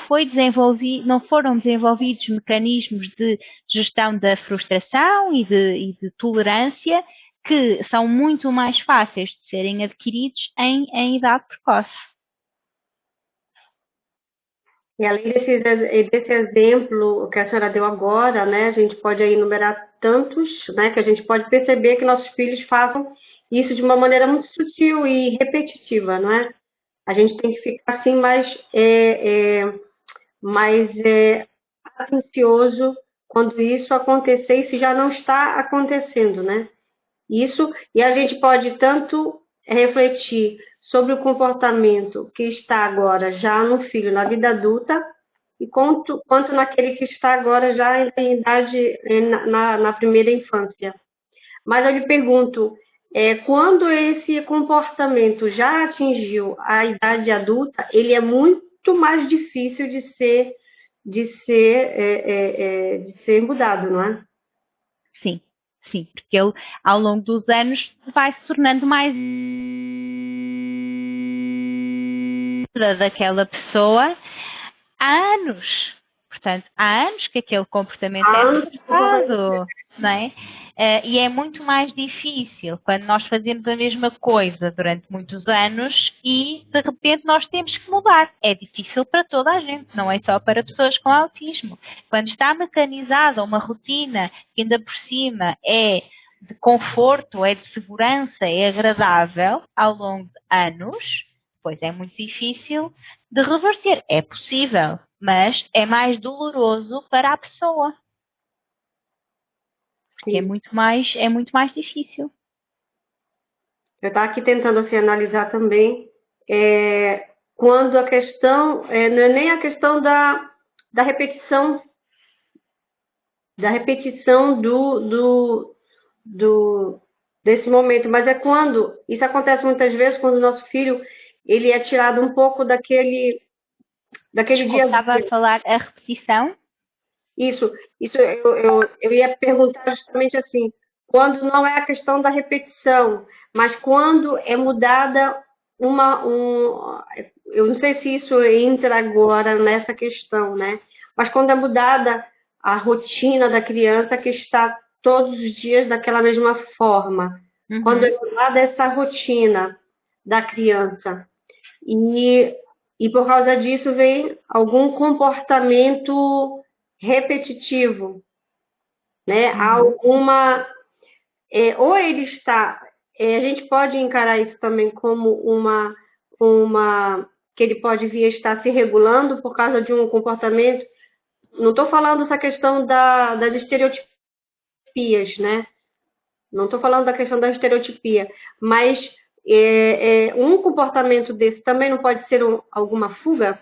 foram desenvolvidos mecanismos de gestão da frustração e de tolerância que são muito mais fáceis de serem adquiridos em idade precoce. E além desse exemplo que a senhora deu agora, né, a gente pode aí enumerar tantos, né, que a gente pode perceber que nossos filhos façam isso de uma maneira muito sutil e repetitiva, não é? A gente tem que ficar assim mais atencioso quando isso acontecer e se já não está acontecendo, né? Isso, e a gente pode tanto refletir sobre o comportamento que está agora já no filho na vida adulta, e quanto naquele que está agora já em idade, na primeira infância. Mas eu lhe pergunto, quando esse comportamento já atingiu a idade adulta, ele é muito mais difícil de ser mudado, não é? Sim, sim, porque ele ao longo dos anos vai se tornando mais daquela pessoa há anos. Portanto, há anos que aquele comportamento é reforçado, não é? E é muito mais difícil quando nós fazemos a mesma coisa durante muitos anos e de repente nós temos que mudar. É difícil para toda a gente, não é só para pessoas com autismo. Quando está mecanizada uma rotina que ainda por cima é de conforto, é de segurança, é agradável ao longo de anos, pois é muito difícil de reverter. É possível, mas é mais doloroso para a pessoa. Porque é muito mais difícil. Eu estava aqui tentando assim, analisar também quando a questão, não é nem a questão da repetição, desse momento, mas é quando, isso acontece muitas vezes quando o nosso filho, ele é tirado um pouco daquele dia. Estava a falar a repetição? Isso eu ia perguntar justamente assim, quando não é a questão da repetição, mas quando é mudada eu não sei se isso entra agora nessa questão, né? Mas quando é mudada a rotina da criança que está todos os dias daquela mesma forma, quando é mudada essa rotina da criança e por causa disso vem algum comportamento repetitivo, né? Alguma, ou ele está, a gente pode encarar isso também como que ele pode vir a estar se regulando por causa de um comportamento. Não estou falando essa questão das estereotipias, né? Não estou falando da questão da estereotipia, mas um comportamento desse também não pode ser alguma fuga?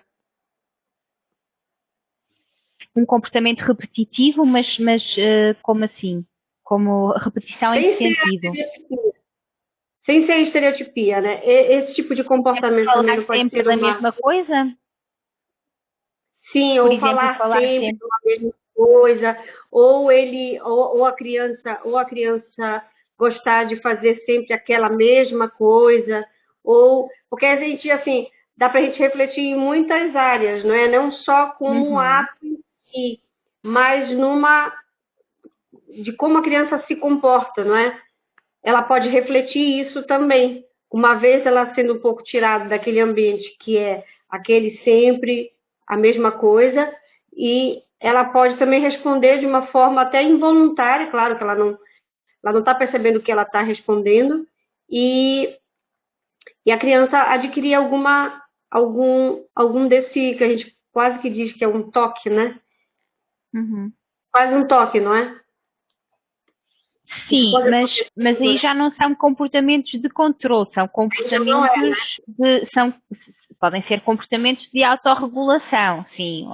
Um comportamento repetitivo, mas como assim? Como repetição em que sentido? Sem ser estereotipia, né? Esse tipo de comportamento também não pode sempre ser da mesma coisa? Sim, ou falar sempre da mesma coisa, ou a criança gostar de fazer sempre aquela mesma coisa, porque a gente, assim, dá para a gente refletir em muitas áreas, não é? Não só como um ato em si, mas de como a criança se comporta, não é? Ela pode refletir isso também. Uma vez ela sendo um pouco tirada daquele ambiente que é aquele sempre a mesma coisa, e ela pode também responder de uma forma até involuntária, claro que ela não está percebendo o que ela está respondendo, e a criança adquirir algum desse que a gente quase que diz que é um toque, né? Quase um toque, não é? Sim, mas aí já não são comportamentos de controle, são comportamentos podem ser comportamentos de autorregulação, sim.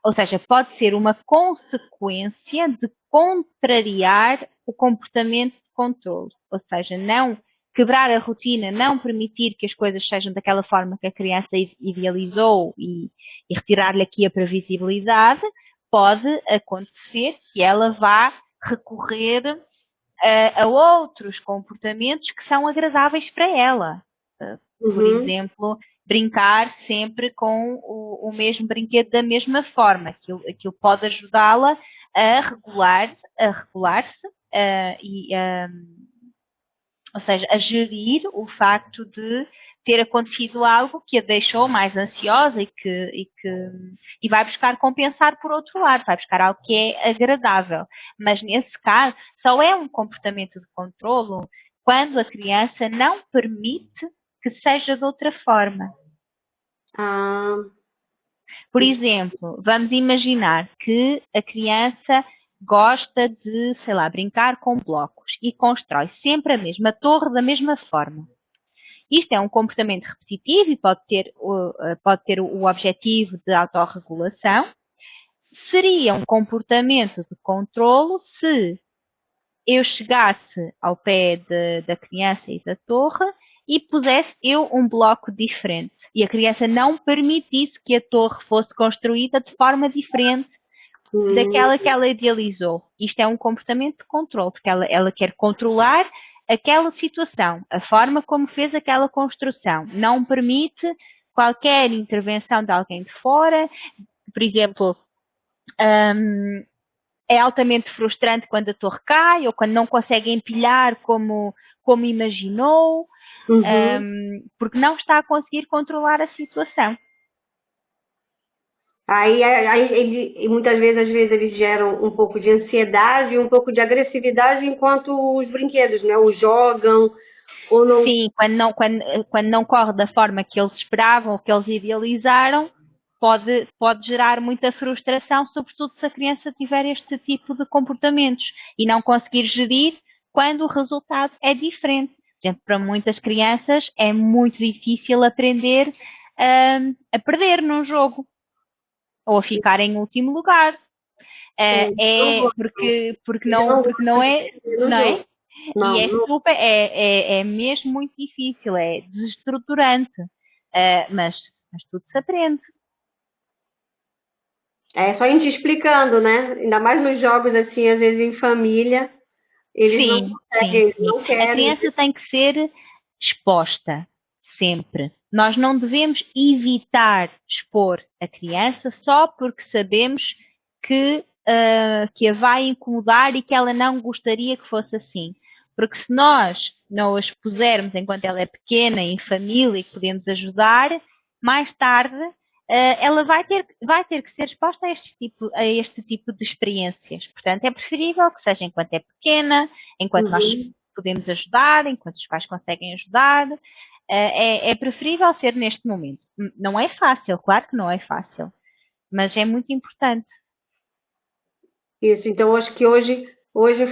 Ou seja, pode ser uma consequência de contrariar o comportamento de controle. Ou seja, não quebrar a rotina, não permitir que as coisas sejam daquela forma que a criança idealizou e retirar-lhe aqui a previsibilidade, pode acontecer que ela vá recorrer a outros comportamentos que são agradáveis para ela. Por exemplo, brincar sempre com o mesmo brinquedo da mesma forma. Aquilo pode ajudá-la a regular-se ou seja, a gerir o facto de ter acontecido algo que a deixou mais ansiosa e vai buscar compensar por outro lado, vai buscar algo que é agradável. Mas nesse caso, só é um comportamento de controlo quando a criança não permite que seja de outra forma. Ah, Por exemplo, vamos imaginar que a criança gosta de, sei lá, brincar com blocos e constrói sempre a mesma torre da mesma forma. Isto é um comportamento repetitivo e pode ter o objetivo de autorregulação. Seria um comportamento de controlo se eu chegasse ao pé da criança e da torre e pusesse eu um bloco diferente. E a criança não permitisse que a torre fosse construída de forma diferente daquela que ela idealizou. Isto é um comportamento de controle, porque ela quer controlar aquela situação, a forma como fez aquela construção. Não permite qualquer intervenção de alguém de fora. Por exemplo, é altamente frustrante quando a torre cai ou quando não consegue empilhar como imaginou, porque não está a conseguir controlar a situação. Aí muitas vezes, às vezes, eles geram um pouco de ansiedade e um pouco de agressividade enquanto os brinquedos, né? Os jogam ou não... Sim, quando não corre da forma que eles esperavam ou que eles idealizaram, pode gerar muita frustração, sobretudo se a criança tiver este tipo de comportamentos e não conseguir gerir quando o resultado é diferente. Portanto, para muitas crianças é muito difícil aprender a perder num jogo ou a ficar em último lugar. Porque não é, não é? Não, E é mesmo muito difícil, é desestruturante, mas tudo se aprende. É só a gente explicando, né? Ainda mais nos jogos, assim, às vezes em família, eles não conseguem, eles não querem. A criança tem que ser exposta, sempre. Nós não devemos evitar expor a criança só porque sabemos que a vai incomodar e que ela não gostaria que fosse assim. Porque se nós não a expusermos enquanto ela é pequena, em família, e que podemos ajudar, mais tarde ela vai ter que ser exposta a este tipo de experiências. Portanto, é preferível que seja enquanto é pequena, enquanto nós podemos ajudar, enquanto os pais conseguem ajudar. É preferível ser neste momento. Não é fácil, claro que não é fácil, mas é muito importante. Isso, então acho que hoje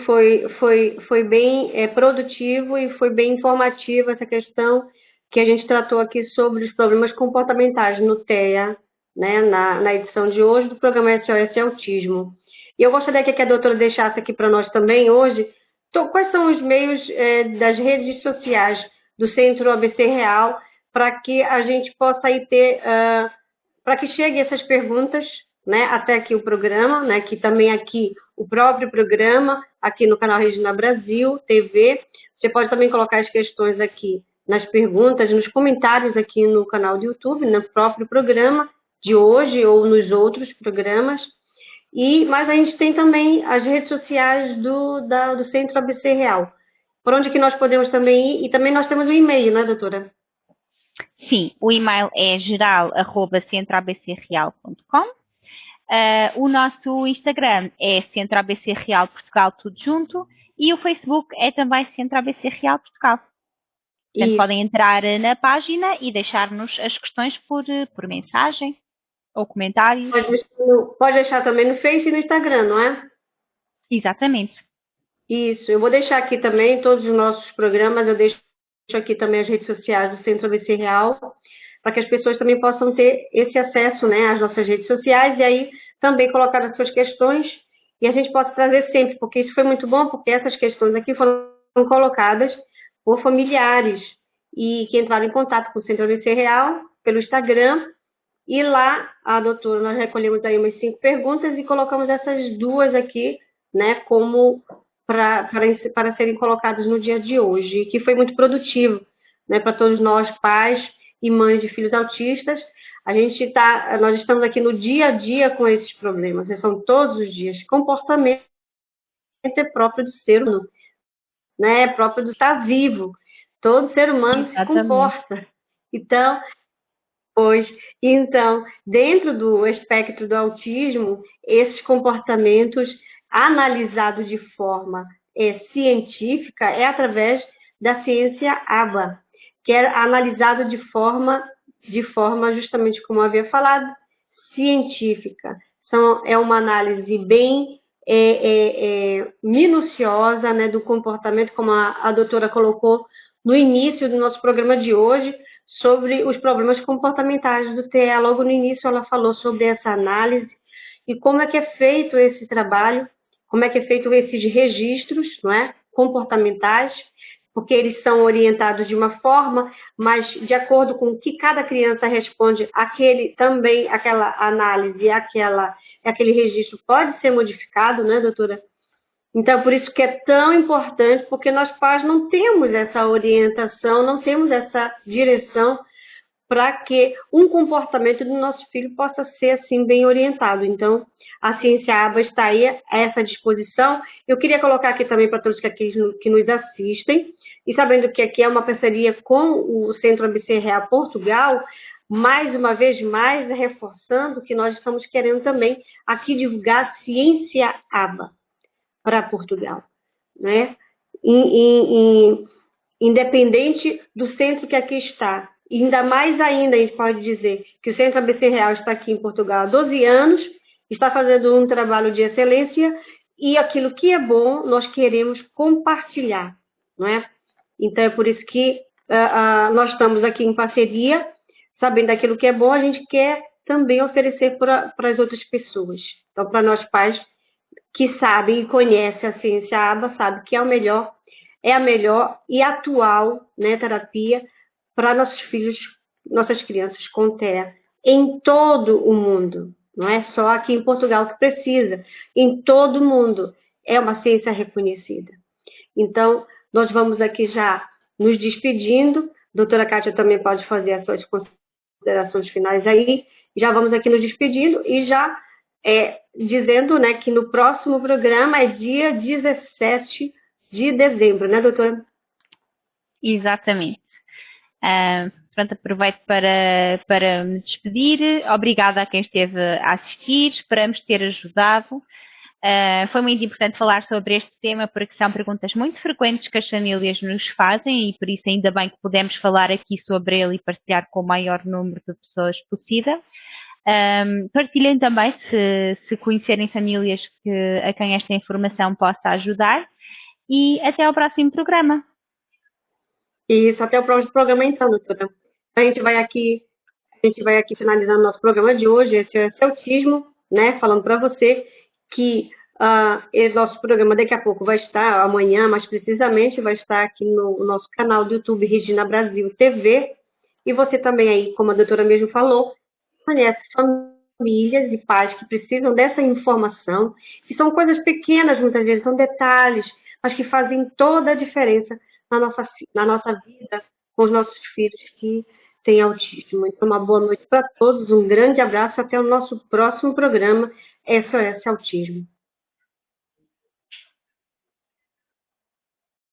foi bem produtivo e foi bem informativo essa questão que a gente tratou aqui sobre os problemas comportamentais no TEA, né, na edição de hoje do programa SOS Autismo. E eu gostaria que a doutora deixasse aqui para nós também hoje, quais são os meios das redes sociais do Centro ABC Real para que a gente possa aí ter, para que chegue essas perguntas, né, até aqui o programa, né, que também aqui o próprio programa, aqui no canal Regina Brasil TV. Você pode também colocar as questões aqui nas perguntas, nos comentários aqui no canal do YouTube, no próprio programa de hoje ou nos outros programas. Mas a gente tem também as redes sociais do Centro ABC Real, por onde que nós podemos também ir, e também nós temos o e-mail, né, doutora? Sim, o e-mail é geral@centroabcreal.com. O nosso Instagram é Centro ABC Real Portugal, tudo junto, e o Facebook é também Centro ABC Real Portugal. Portanto, podem entrar na página e deixar-nos as questões por mensagem ou comentários. Pode deixar também no Face e no Instagram, não é? Exatamente. Isso, eu vou deixar aqui também todos os nossos programas, eu deixo aqui também as redes sociais do Centro ABC Real, para que as pessoas também possam ter esse acesso, né, às nossas redes sociais, e aí também colocar as suas questões, e a gente possa trazer sempre, porque isso foi muito bom, porque essas questões aqui foram colocadas por familiares, e que entraram em contato com o Centro ABC Real, pelo Instagram, e lá, a doutora, nós recolhemos aí umas 5 perguntas e colocamos essas 2 aqui, né, como para serem colocadas no dia de hoje, que foi muito produtivo, né, para todos nós, pais e mães de filhos autistas. Nós estamos aqui no dia a dia com esses problemas, são todos os dias. Comportamento é próprio do ser humano, né, é próprio do estar vivo. Todo ser humano se comporta. Então, dentro do espectro do autismo, esses comportamentos analisados de forma científica é através da ciência ABA, que é analisado de forma justamente como eu havia falado, científica. É uma análise bem minuciosa, né, do comportamento, como a doutora colocou no início do nosso programa de hoje, sobre os problemas comportamentais do TEA. Logo no início ela falou sobre essa análise e como é que é feito esse trabalho, como é que é feito esses registros, não é, comportamentais, porque eles são orientados de uma forma, mas de acordo com o que cada criança responde, aquela análise, aquele registro pode ser modificado, né, doutora? Então, por isso que é tão importante, porque nós pais não temos essa orientação, não temos essa direção para que um comportamento do nosso filho possa ser assim bem orientado. Então, a Ciência ABA está aí a essa disposição. Eu queria colocar aqui também para todos que nos assistem, e sabendo que aqui é uma parceria com o Centro ABC Real Portugal, mais uma vez mais reforçando que nós estamos querendo também aqui divulgar a Ciência ABA para Portugal, né? Independente do centro que aqui está, e ainda mais ainda a gente pode dizer que o Centro ABC Real está aqui em Portugal há 12 anos, está fazendo um trabalho de excelência e aquilo que é bom nós queremos compartilhar, não é? Então é por isso que nós estamos aqui em parceria, sabendo daquilo que é bom, a gente quer também oferecer para as outras pessoas. Então, para nós pais que sabem e conhecem a ciência ABA, sabem que é a melhor e atual, né, terapia para nossos filhos, nossas crianças com TEA em todo o mundo. Não é só aqui em Portugal que precisa, em todo o mundo é uma ciência reconhecida. Então, nós vamos aqui já nos despedindo. Doutora Kátia também pode fazer as suas considerações finais aí. Já vamos aqui nos despedindo e já dizendo, né, que no próximo programa é dia 17 de dezembro, né, doutora? Exatamente. Pronto, aproveito para me despedir. Obrigada a quem esteve a assistir, esperamos ter ajudado. Foi muito importante falar sobre este tema porque são perguntas muito frequentes que as famílias nos fazem e por isso ainda bem que podemos falar aqui sobre ele e partilhar com o maior número de pessoas possível. Partilhem também se conhecerem famílias a quem esta informação possa ajudar e até ao próximo programa. Isso, até o próximo programa então, doutora. A gente vai aqui finalizando nosso programa de hoje, esse é autismo, né, falando para você que nosso programa daqui a pouco vai estar, amanhã mais precisamente, vai estar aqui no nosso canal do YouTube Regina Brasil TV, e você também aí, como a doutora mesmo falou, conhece famílias e pais que precisam dessa informação, que são coisas pequenas muitas vezes, são detalhes, mas que fazem toda a diferença na nossa vida com os nossos filhos que têm autismo. Então, uma boa noite para todos, um grande abraço, até o nosso próximo programa SOS Autismo.